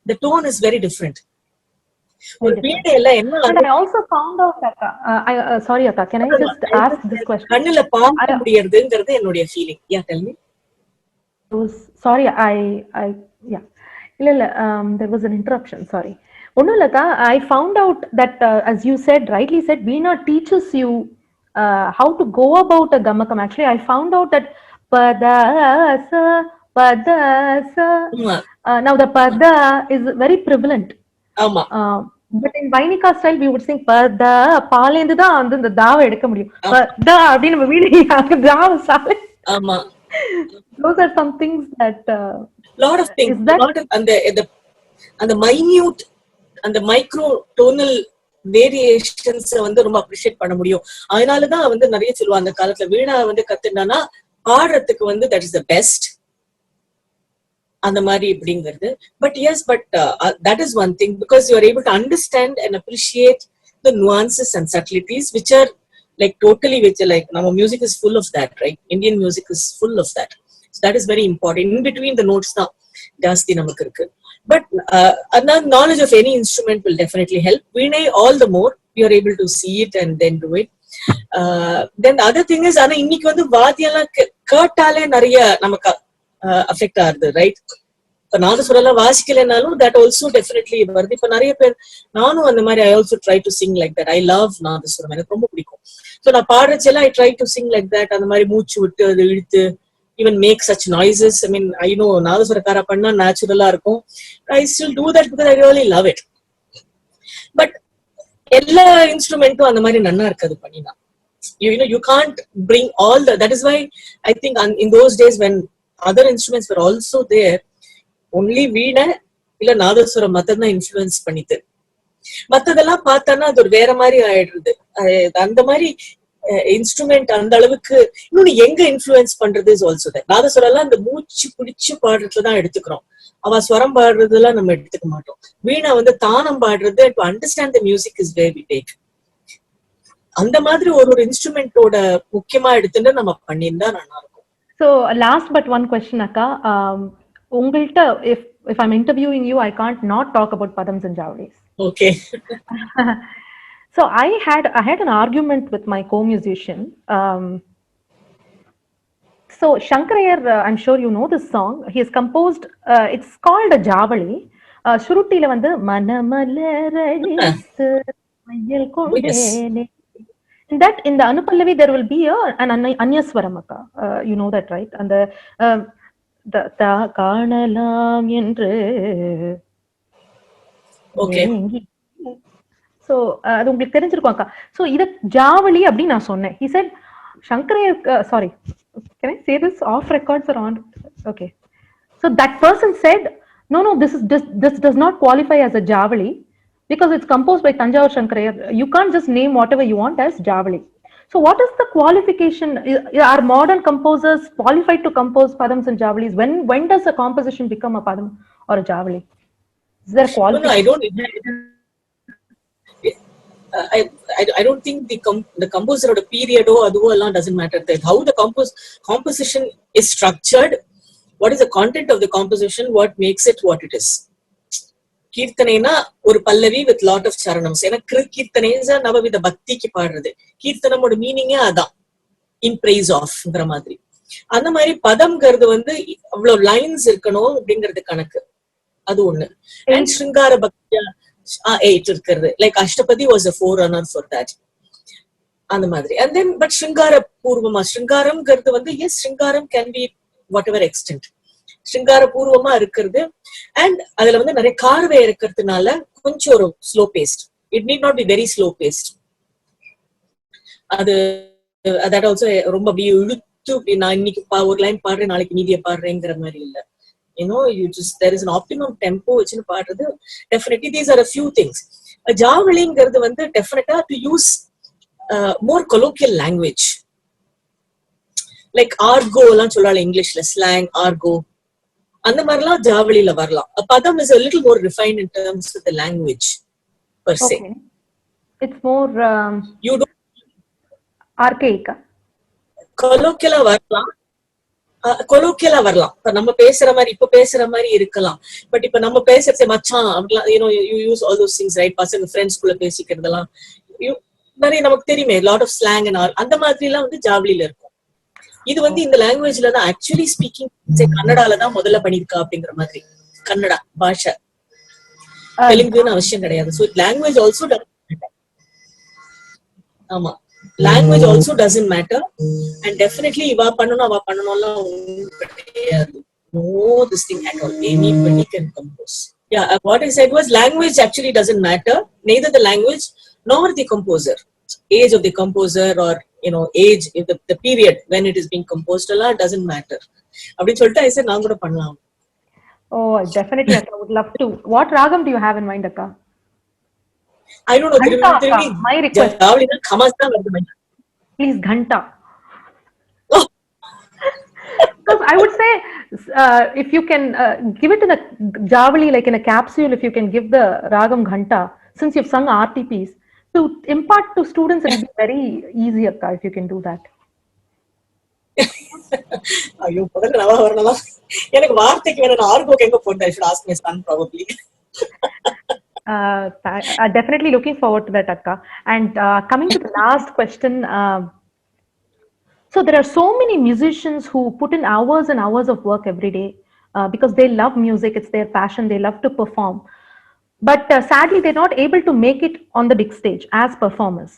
the tone is very different. ஒரு வீணையில என்ன, and I also found out that sorry akka, can I just ask this question? கண்ணுல பார்க்க முடியறதுங்கிறது என்னோட feeling. Yeah, tell me. Sorry, yeah, illa there was an interruption, sorry. Onnu lata, I found out that as you said, rightly said, veena teaches you how to go about a gamakam. Actually, I found out that padasa padasa, now the pada is very prevalent. ஆமா. But in Vainika style we would sing pada, பாலேந்து தான் வந்து இந்த தாவை எடுக்க முடியும், pada அப்படி நம்ம வீணைக்கு தாவை சாலை. ஆமா. Those are some things that lot of things, lot of அந்த minute அந்த மைக்ரோ டோனல் வேரியேஷன்ஸ் வந்து ரொம்ப அப்ரிஷியேட் பண்ண முடியும். அதனாலதான் வந்து நிறைய சொல்லுவாங்க அந்த காலத்துல வீணா வந்து கத்துனானா பாடுறதுக்கு வந்து that is the best அந்த மாதிரி இப்படிங்கிறது. But yes, but that is one thing, because you are able to understand and appreciate the nuances and subtleties which are like totally, which like our music is full of that, right? Indian music is full of that. So that is very important. In between the notes தான் ஜாஸ்தி நமக்கு இருக்கு. But knowledge of any instrument will definitely help. Veena all the more you are able to see it and then do it. Then the other thing is, ஆனா இன்னைக்கு வந்து வாத்தியெல்லாம் கேட்டாலே நிறைய நமக்கு அஃபெக்ட் ஆகுது, ரைட்? இப்ப நாதஸ்வரம் வாசிக்கலைனாலும் that also definitely வருது. இப்ப நிறைய பேர், நானும் அந்த மாதிரி I also try to sing like that. I love நாதஸ்வரம், எனக்கு ரொம்ப பிடிக்கும். ஸோ நான் பாடுறச்செல்லாம் I try to sing like that. அந்த மாதிரி மூச்சு விட்டு அது இழுத்து even make such noises. I mean, I know நாதஸ்வரக்காரா பண்ணா நேச்சுரலா இருக்கும். I still do that because I really love it. But எல்லா இன்ஸ்ட்ருமெண்ட்டும் அந்த மாதிரி நன்னா இருக்காது பண்ணினா. You know, you can't bring all the, that is why I think in those days when other instruments were also there, only வீணை இல்ல நாதஸ்வரம் மத்ததான் influence பண்ணிட்டு, மத்ததெல்லாம் பார்த்தானா அது ஒரு வேற மாதிரி ஆயிடுறது. அந்த மாதிரி இன்ஸ்ட்ருமெண்ட் அந்த அளவுக்கு இன்னொன்னு எங்க இன்ஃப்ளூயன்ஸ் பண்றது இஸ் ஆல்சோ தட். நாதஸ்வரம் எல்லாம் இந்த மூச்சு பிடிச்சு பாடுறதுலதான் எடுத்துக்கிறோம், அவ ஸ்வரம் பாடுறதுலாம் நம்ம எடுத்துக்க மாட்டோம். வீணை வந்து தானம் பாடுறது, to understand the music is where we take. அந்த மாதிரி ஒரு இன்ஸ்ட்ருமெண்டோட முக்கியமா எடுத்துட்டு நம்ம பண்ணியிருந்தா நல்லா இருக்கும். So last but one question akka, உங்கள்ட்ட if I'm interviewing you, I can't not talk about padams and javalis. Okay. So I had an argument with my co-musician. So Shankarayar, I'm sure you know this song. He has composed, it's called a javali. Shurutila vandu manamalaralistu mayal kondene. In the anupallavi there will be an anyaswaram akka. You know that, right? And the kaanalam endru. Okay. So அது உங்களுக்கு தெரிஞ்சிருக்கும் அக்கா. So இத ஜாவலி அப்படி நான் சொன்னேன். He said Shankarayar, sorry, can I say this off records or on? Okay. So that person said, no, this does not qualify as a javali because it's composed by Tanjavur Shankarayar. You can't just name whatever you want as Javali. So what is the qualification? Are modern composers qualified to compose padams and javalis? When does a composition become a padam or a javali? Is there a No, qualification? I don't. I don't think the composer or the period doesn't matter. How the composition is structured, what is the content of the composition, what makes it what it is. கீர்த்தனைனா ஒரு பல்லவி with lot of சரணம்ஸ். ஏன்னா கீர்த்தனை நவவித பக்திக்கு பாடுறது. கீர்த்தனமோட மீனிங்கே அதான், இன் price ஆஃப்ங்கிற மாதிரி. அந்த மாதிரி பதம்ங்கிறது வந்து அவ்வளவு லைன்ஸ் இருக்கணும் அப்படிங்கிறது கணக்கு. அது ஒண்ணு. அண்ட் ஸ்ருங்கார பக்தியா 8 இருக்கிறது. Like Ashtapadi was a forerunner for that. அந்த மாதிரி. And then but ஸ்ருங்கார பூர்வமா, ஸ்ருங்காரம்ங்கிறது வந்து எஸ், ஸ்ருங்காரம் can be whatever extent. ஸ்ருங்கார பூர்வமா இருக்கிறது. அண்ட் அதுல வந்து நிறைய கார்வை இருக்கிறதுனால கொஞ்சம் ஒரு slow paced. It need not be very slow paced. அது தட் ஆல்சோ ரொம்ப அப்படியே இழுத்து நான் இன்னைக்கு ஒரு லைன் பாடுறேன் நாளைக்கு மீதிய பாடுறேங்கிற மாதிரி இல்ல. You just, there is an optimum tempo வச்சுன்னு பாடுறது. Definitely these are a few things. ஜாவலிங்கிறது வந்து டெஃபினட்டா to use more colloquial language, like argo எல்லாம் சொல்றாங்க இங்கிலீஷ்ல, slang, argo, அந்த மாதிரிலாம் ஜாவலில வரலாம். பதம் is a little more refined in terms of the language per se. Okay. It's more You don't archaic. colloquial வரலாம், கொலோக்கியலா வரலாம். இப்ப நம்ம பேசுற மாதிரி, இப்ப பேசுற மாதிரி இருக்கலாம். பட் இப்ப நம்ம பேசுறது மச்சான் அப்படிலாம், you use all those things, right? பசங்க ஃப்ரெண்ட்ஸ் குள்ள பேசிக்கிறதெல்லாம் நிறைய நமக்கு தெரியுமே, lot of slang and all. அந்த மாதிரி எல்லாம் வந்து ஜாவலில இருக்கும். இது வந்து இந்த லாங்குவேஜ்ல தான் ஆக்சுவலி ஸ்பீக்கிங் கன்னடால தான் முதல்ல பண்ணிருக்கா அப்படிங்கிற மாதிரி. கன்னடா பாஷை, தெலுங்குன்னு அவசியம் கிடையாது. ஸோ லாங்குவேஜ் ஆல்சோ, ஆமா, language also doesn't matter. And definitely இவா பண்ணணும்லாம் கிடையாது. No this thing at all. Anybody can compose. Yeah, what I said was language actually doesn't matter. Neither the language nor the composer. Age of the composer or age, the period when it is being composed doesn't matter. அப்படின்னு சொல்லிட்டு I said நான் கூட பண்ணலாம். Oh, definitely Akka, would love to. What ragam do you have in mind, Akka? I don't know. My request. Please, Ghanta. Because I would say, if you can give it in a Javali, like in a capsule, if you can give the Ragam Ghanta, since you've sung RTPs, to impart to students, it will be very easy, Akka, if you can do that. ஐயோ, முதல்ல நவா வரணும். எனக்கு வார்த்தைக்கு வேற ஆர்கோக்கு எங்க போட்டேன். I should ask my son probably. Definitely looking forward to that, Akka. And coming to the last question, so there are so many musicians who put in hours and hours of work every day because they love music, it's their passion, they love to perform. But sadly, they're not able to make it on the big stage as performers.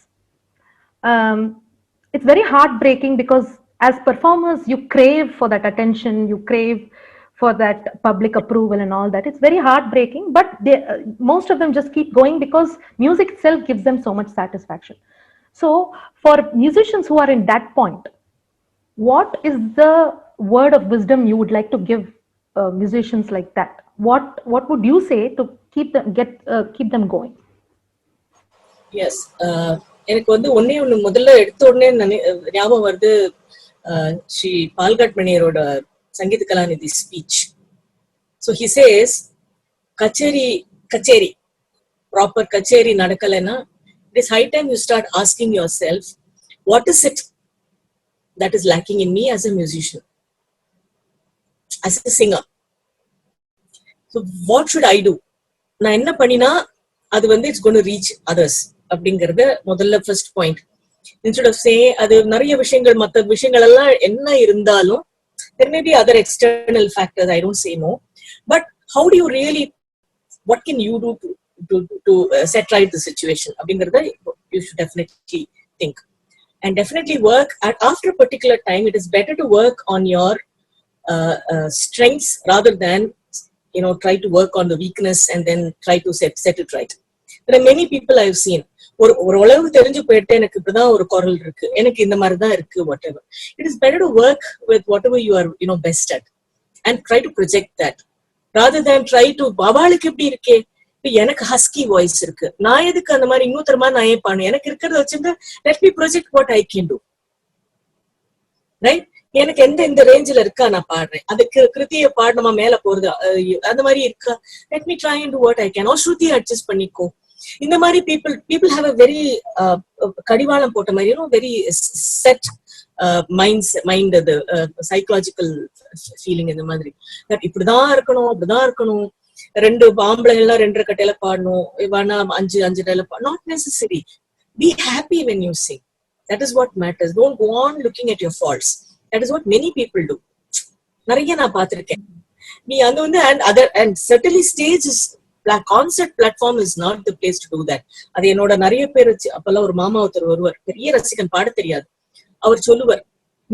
It's very heartbreaking because as performers, you crave for that attention, you crave for that public approval and all that. It's very heartbreaking, but most of them just keep going because music itself gives them so much satisfaction. So for musicians who are in that point, what is the word of wisdom you would like to give musicians like that? What would you say to keep them going? Yes, எனக்கு வந்து ஒண்ணே முதல்ல எடுத்த உடனே ஞாபகம் வருது Sri Palghat மணியரோட Sangeet Kalanidhi speech. So he says, kacheri, proper kacheri nadakalena, it is high time you start asking yourself, what is it that is lacking in me as a musician, as a singer? So what should I do? Na enna panina adu வந்து it's going to reach others அப்படிங்கறது முதல்ல first point. Instead of saying அது நிறைய விஷயங்கள், மற்ற விஷயங்கள் எல்லாம் என்ன இருந்தாலும் there may be other external factors, I don't say no, but how do you really, what can you do to set right the situation abingrada you should definitely think, and definitely work after a particular time. It is better to work on your strengths rather than try to work on the weakness and then try to set it right. There are many people I have seen, ஒரு அளவுக்கு தெரிஞ்சு போயிட்டு எனக்கு இப்படிதான் ஒரு குரல் இருக்கு, எனக்கு இந்த மாதிரிதான் இருக்கு, whatever. It is better to work with whatever you are best at and try to project that rather than try to பாபாளுக்கு எப்படி இருக்கே, எனக்கு ஹஸ்கி வாய்ஸ் இருக்கு, நான் எதுக்கு அந்த மாதிரி இன்னொருத்தரமா நான் ஏன் பாடணும்? எனக்கு இருக்கிறத வச்சிருந்து let me project what I can do, right? எனக்கு இந்த ரேஞ்சில இருக்கா நான் பாடுறேன், அதுக்கு கிருத்திய பாடணுமா மேல போறது அந்த மாதிரி இருக்கா, let me try and do what I can. or Shruti adjust பண்ணிக்கோ. இந்த மாதிரி people have a very கடிவாளம் போட்ட மாதிரி very set மைண்ட், அது சைக்கலாஜிக்கல் ஃபீலிங். இந்த மாதிரி இப்படிதான் இருக்கணும் அப்படிதான் இருக்கணும், 2 ஆம்பளைகள்லாம் 2 கட்டையில பாடணும், இவனா 5 டைல பாடணும். Not necessary. Be happy when you sing. That is what matters. Don't go on looking at your faults. That is what many people do. நிறைய நான் பார்த்திருக்கேன். நீ அது வந்து and certainly stage is concert platform is not the place to do that. அது என்னோட நிறைய பேர் வச்சு அப்பெல்லாம் ஒரு மாமா ஒருத்தர் வருவார், பெரிய ரசிகன், பாட தெரியாது. அவர் சொல்லுவார்,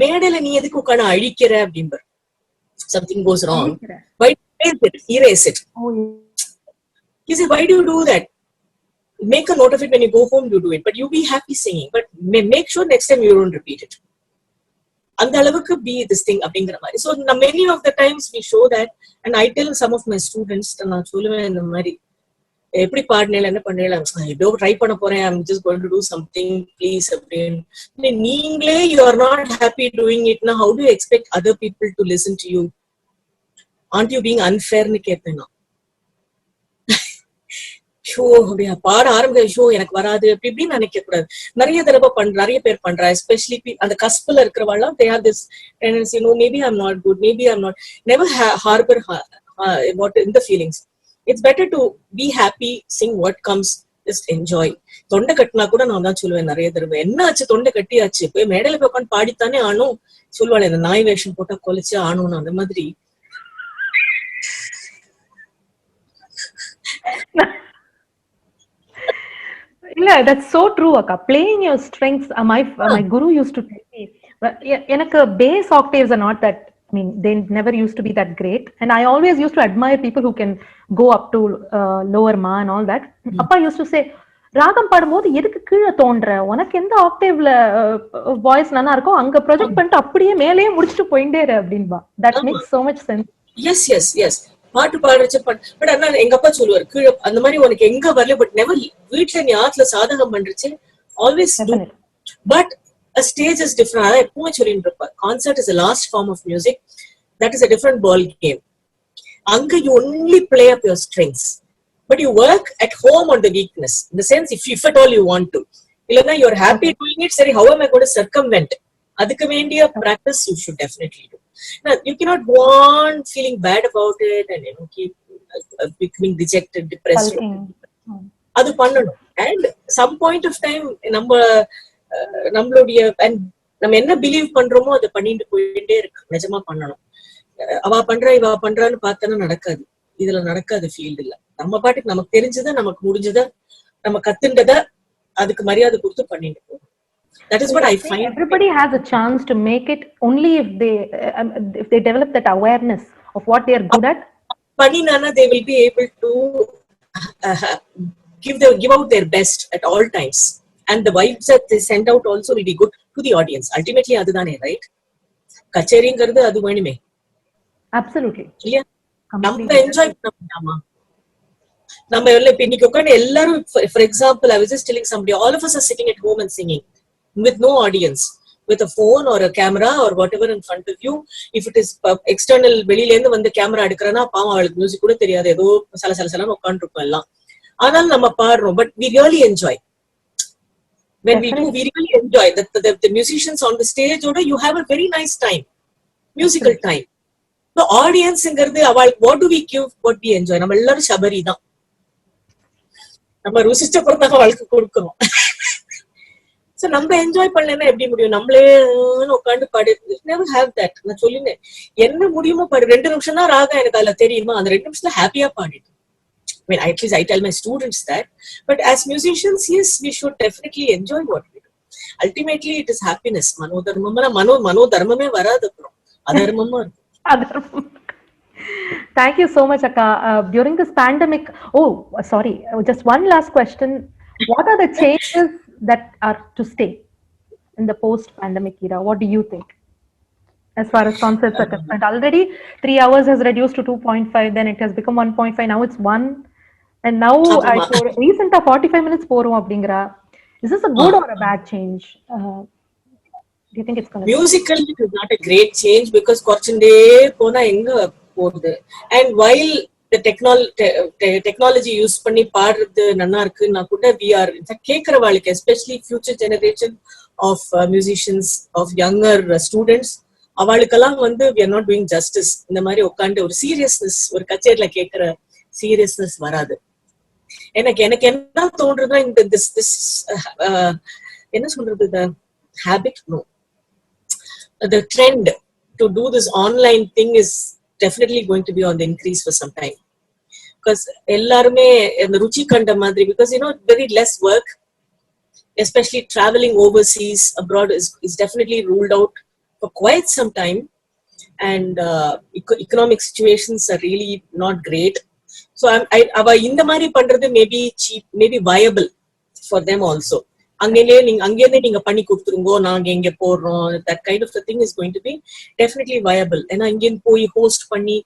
மேடையில நீ எதுக்கு உட்காந்து அழிக்கிற அப்படின்பார். Something goes wrong, why erase it? He said, why do you do that? Make a note of it, when you go home you do it, but you be happy singing, but make sure next time you don't repeat it. அந்த அளவுக்கு be this thing அப்படிங்கிற மாதிரி. So many of the times we show that, and I tell some of my students, நான் சொல்லுவேன் இந்த மாதிரி, எப்படி பாடினேல என்ன பண்ணல, ஏதோ ட்ரை பண்ண போறேன், I'm just going to do something please அப்படின்னு. நீங்களே you are not happy doing it, now how do you expect other people to listen to you? Aren't you being unfair னு கேட்பேன் நான். ஷோ அப்படியா பாட ஆரம்பிக்க, ஷோ எனக்கு வராது அப்படி இப்படின்னு நினைக்க கூடாது. நிறைய பேர் பண்றா, எஸ்பெஷலி அந்த கஸ்பில் இருக்கிறவாள்லாம் they have this tendency, no, maybe I'm not good, maybe I'm not. Never harbor what in the feelings. It's better to be happy, sing what comes, just enjoy. தொண்டை கட்டினா கூட நான் தான் சொல்லுவேன் நிறைய தடவை, என்ன ஆச்சு தொண்டை கட்டியாச்சு, போய் மேடையில போய் உட்காந்து பாடித்தானே ஆனும். சொல்லுவாள், இந்த நாய் வேஷம் போட்டா கொலைச்சு ஆனும்னு. அந்த மாதிரி Yeah, that's so true, Akka. Playing your strengths. My guru used to tell me, எனக்கு bass octaves are not that. I mean, they never used to be that great, and I always used to admire people who can go up to lower ma and all that. Appa used to say, ராகம் பாடும்போது எதுக்கு கீழே தோன்ற, உனக்கு எந்த ஆக்டேவ்ல voice நல்லா இருக்கோ அங்க ப்ரொஜெக்ட் பண்ணிட்டு அப்படியே மேலேயே முடிச்சுட்டு போயிட்டே இரு அப்படின்பா. That makes so much sense. Yes. பாட்டு பாடுறச்ச பட் ஆனா எங்க அப்பா சொல்லுவார், கீழே அந்த மாதிரி உனக்கு எங்க வரல, பட் நெவர் வீட்டுல நீ ஆத்துல சாதகம் பண்றச்சு always do. But a stage is different. அதான் எப்பவுமே சொல்லிட்டு இருப்பார், concert is a last form of music, that is a different ball game. அங்க you only play up your strengths, but you work at home on the weakness, in the sense if at all you want to. இல்லன்னா you are happy doing it, சரி how am I going to circumvent, அதுக்கு வேண்டிய practice you should definitely do. Now, you cannot go on feeling bad about it and keep becoming dejected, depressed. அது பண்ணணும். And some point of time நம்மளுடைய நம்ம என்ன believe பண்றோமோ அதை பண்ணிட்டு போயிட்டே இருக்கு. நிஜமா பண்ணணும். அவ பண்றா இவ பண்றான்னு பார்த்தா நடக்காது. இதுல நடக்காது ஃபீல்டுல. நம்ம பாட்டுக்கு நமக்கு தெரிஞ்சதை நமக்கு முடிஞ்சதை நம்ம கத்துண்டதை அதுக்கு மரியாதை கொடுத்து பண்ணிட்டு போகணும். That is what I find. Everybody has a chance to make it only if they develop that awareness of what they are good at. Paninana, they will be able to give out their best at all times, and the vibes that they send out also will be good to the audience. Ultimately, adudane, right? Kacheringaradu adu venume. Absolutely. Yeah. நம்ம enjoy பண்ணலாமா? நம்ம இன்னைக்கு உட்கார்ந்து எல்லாரும், for example, I was just telling somebody, all of us are sitting at home and singing with no audience, with a phone or a camera or whatever in front of you. If it is external, வெளியில இருந்து வந்து camera எடுக்கறனா பாவம், அவளுக்கு music கூட தெரியாது, ஏதோ சலசலன்னு உட்கார்ந்து இருப்போம் எல்லாம். ஆனால் நம்ம பாடுறோம், but we really enjoy. When we do, we really enjoy. The musicians on the stage, you have a very nice time, musical time. The audience ங்கிறது அவளுக்கு what do we give, what we enjoy. நம்ம எல்லாரும் சபரி தான், நம்ம ருசிச்ச பொறுத்தாக அவளுக்கு கொடுக்கணும். So நம்ம enjoy பண்ணலன்னா எப்படி முடியும்? நம்மளே உட்காந்து பாடு, never have that. நான் சொல்லினேன், என்ன முடியுமோ பாடு. 2 நிமிஷம் தான் ராகம் எனக்கு அதுல தெரியுமா, அந்த 2 நிமிஷத்துல ஹாப்பியா பாடிட்டு. I mean, at least I tell my students that. But as musicians, yes, we should definitely enjoy what we do. Ultimately, it is happiness. மனோ தர்மமே வராது, அப்புறம் அதர்மமா இருக்கும். Thank you so much, Akka. During this pandemic, sorry, just one last question. What are the changes that are to stay in the post-pandemic era? What do you think? As far as concerts are concerned, already 3 hours has reduced to 2.5, then it has become 1.5, now it's 1. And now I ஆமா. recent 45 minutes போறோம் அப்படிங்கறா. Is this a good or a bad change? Do you think it's going to be? Musically it is not a great change because குறைச்சுட்டே போனா எங்க போகுது. And while the technology use பண்ணி பாடுறது நல்லா இருக்குன்னா கூட we are கேட்கறவாளுக்கு especially future generation of musicians of younger students அவளுக்கெல்லாம் வந்து we are not doing justice. இந்த மாதிரி உட்காந்து ஒரு சீரியஸ்னஸ் ஒரு கச்சேரியில கேட்கிற சீரியஸ்னஸ் வராது. எனக்கு எனக்கு என்ன தோன்றதுன்னா இந்த this என்ன சொல்றது the habit no the trend to do this online thing is definitely going to be on the increase for some time because ellarume the ruchi kanda madri because very less work, especially traveling overseas abroad is definitely ruled out for quite some time, and economic situations are really not great. So ava இந்த மாதிரி பண்றது maybe cheap, maybe viable for them also. அங்கேயே நீங்க பண்ணி கொடுத்துருங்கோ, நாங்க இங்க போடுறோம், that kind of a thing is going to be definitely viable. ஏன்னா இங்கே போய் ஹோஸ்ட் பண்ணி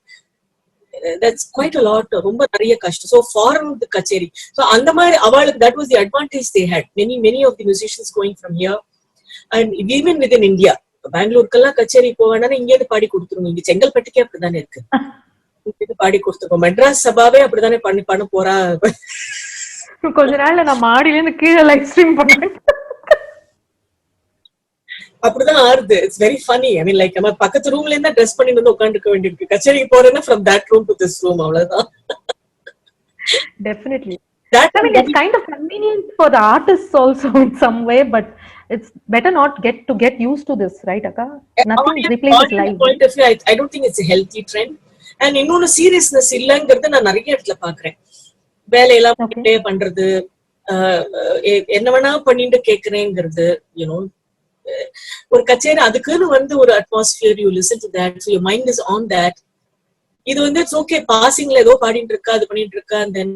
that's quite a lot, ரொம்ப நிறைய கஷ்டம். So foreign கச்சேரி, so அந்த மாதிரி அவளுக்கு that was the advantage they had. Many of the musicians going from here and even within India, பெங்களூருக்கெல்லாம் கச்சேரி போவேன்னா இங்கே பாடி கொடுத்துருங்க. இங்க செங்கல்பட்டுக்கே அப்படித்தானே இருக்கு, பாடி கொடுத்துருக்கோம். மெட்ராஸ் சபாவே அப்படித்தானே பண்ண போறா. கொஞ்ச நாள்ல நான் மாடியில இருந்து கீழே லைவ் ஸ்ட்ரீம் பண்ணேன். அப்படிதான் ஆறுது. It's very funny. I mean like நம்ம பக்கத்து ரூம்ல இருந்தா ட்ரெஸ் பண்ணி வந்து உட்காந்துக்க வேண்டியிருக்கு. கச்சேரிக்கு போறேன்னா from that room to this room, அவ்வளவுதான். Definitely. I mean, it's kind of convenient for the artists also in some way, but it's better not get used to this, right, Akka? Nothing replaces live. Point of view, I don't think it's a healthy trend. And இன்னொன்னு seriousness இல்லங்கிறது நான் நிறைய இடத்துல பாக்குறேன். வேலையெல்லாம் பண்ணிட்டே பண்றது, என்ன வேணா பண்ணிட்டு கேக்குறேங்கிறது, ஒரு கச்சேரி அதுக்குன்னு வந்து ஒரு atmosphere, you listen to that, so your mind is on that. இது வந்து இட்ஸ் ஓகே, பாசிங்ல ஏதோ பாடிட்டு இருக்கா, அது பண்ணிட்டு இருக்கா, அண்ட் தென்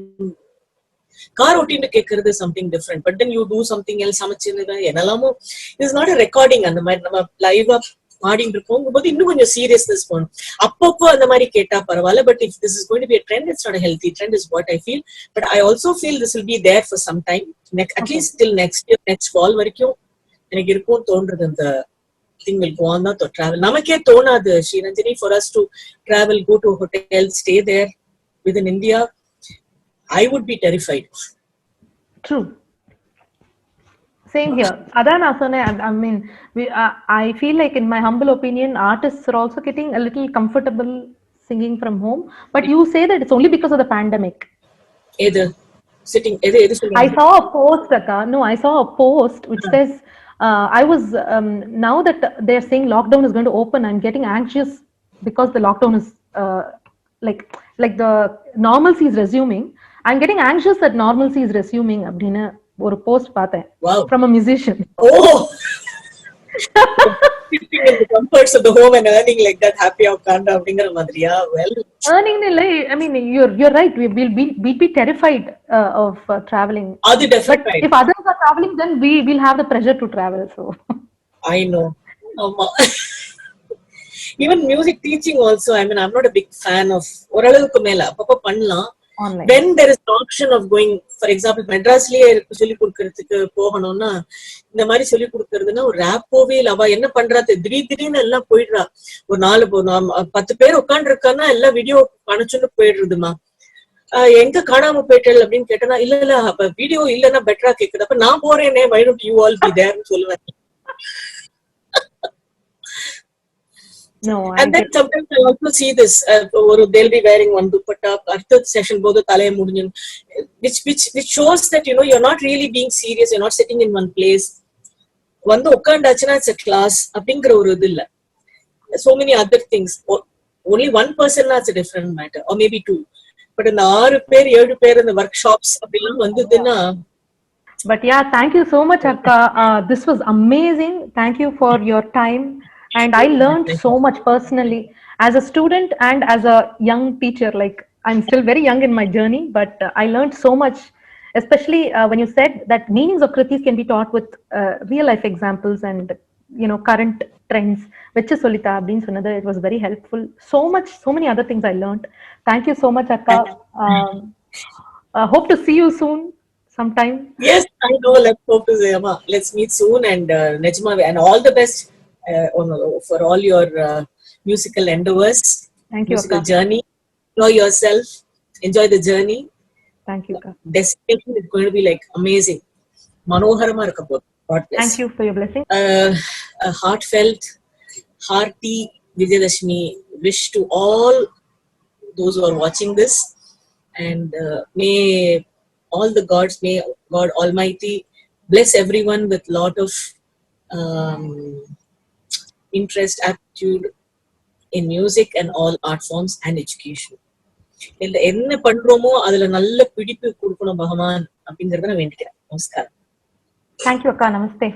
கார் ஓட்டின்னு கேட்கறது something different. But then you do something else, சமைச்சு என்னெல்லாமோ. It's not a recording. அந்த மாதிரி நம்ம லைவா பாடிட்டு இருக்கோம் போது இன்னும் கொஞ்சம் சீரியஸ்னஸ் போகணும். அப்பப்போ அந்த மாதிரி கேட்டா பரவாயில்ல. But if this is going to be a trend, it's not a healthy trend is what I feel. But I also feel this will be there for some time, at least till next year, next fall வரைக்கும் எனக்கு இருக்கும் தோன்றது. அந்த thing will go on to travel. நமக்கே தோணாது Sriranjani, for us to travel, go to a hotel, stay there within India. I would be terrified. True. Same here. Adan Asane, I mean, I feel like, in my humble opinion, artists are also getting a little comfortable singing from home. But you say that it's only because of the pandemic. I saw a post, Akka. No, I saw a post which says, I was, now that they're saying lockdown is going to open, I'm getting anxious because the lockdown is, like the normalcy is resuming. I'm getting anxious that normalcy is resuming. Abdina ஒரு post பார்த்தேன் from a musician. Oh, sitting in the comforts of the home and earning like that, happy உட்கார்ந்து அப்படிங்கிற மாதிரியா? Well, earning இல்ல, I mean, you're right. We'll be terrified of traveling. அது definitely. But if others are traveling, then we will have the pressure to travel. So I know. Even music teaching also, I mean, I'm not a big fan of ஓரளவுக்கு மேல அப்பப்ப பண்ணலாம். online. When there is an option of going, for example, மெட்ராஸ்லயே சொல்லி கொடுக்கறதுக்கு போகணும்னா, இந்த மாதிரி சொல்லி கொடுக்கறதுன்னா ஒரு ராப்போவே இல்ல. அவ என்ன பண்றா, திடீர்னு எல்லாம் போயிடுறா. ஒரு 10 பேர் உட்காந்து இருக்கான்னா எல்லாம் வீடியோ அனுப்பிச்சுன்னு போயிடுறதுமா. எங்க காணாம போயிட்டல் அப்படின்னு கேட்டனா, இல்ல அப்ப வீடியோ இல்லன்னா பெட்டரா கேக்குது. அப்ப நான் போறேனே, why don't you all be there ன்னு சொல்லுவேன். No, and then sometimes I also see this, they'll be wearing one dupatta, அடுத்த session போது தலைய முடிஞ்சு, which shows that you're not really being serious, you're not sitting in one place. வந்து உட்கார்ந்தாச்சுன்னா it's a class அப்படிங்கிற ஒரு இது இல்ல. So many other things. Only one person, that's a different matter, or maybe two. But இந்த 6 பேர் 7 பேர் இந்த workshops அப்படிலாம் வந்ததுன்னா. But yeah, thank you so much, Akka. This was amazing. Thank you for your time. And I learned so much personally as a student and as a young teacher. Like, I'm still very young in my journey, but I learned so much, especially when you said that meanings of kritis can be taught with real life examples and current trends. Which is solita abdin sonada. It was very helpful. So many other things I learned. Thank you so much, Akka. Hope to see you soon sometime. Yes, I know. Let's hope to say, Amma. Let's meet soon, and Nejma, and all the best for all your musical endeavors, Thank you, musical Akka. journey. Enjoy yourself. Enjoy the journey. Thank you, Akka. Destination is going to be like amazing. Manoharama irukapod. God bless. Thank you for your blessing. A heartfelt, hearty Vijayadashmi wish to all those who are watching this, and may all the gods, may God Almighty bless everyone with lot of um, interest, aptitude in music and all art forms and education. என்ன பண்றோமோ அதுல நல்ல பிடிப்பு கொடுக்கணும் பகவான் அப்படிங்கறத நான் வேண்டிக்கிறேன். நமஸ்காரம். Thank you, Akka. Namaste.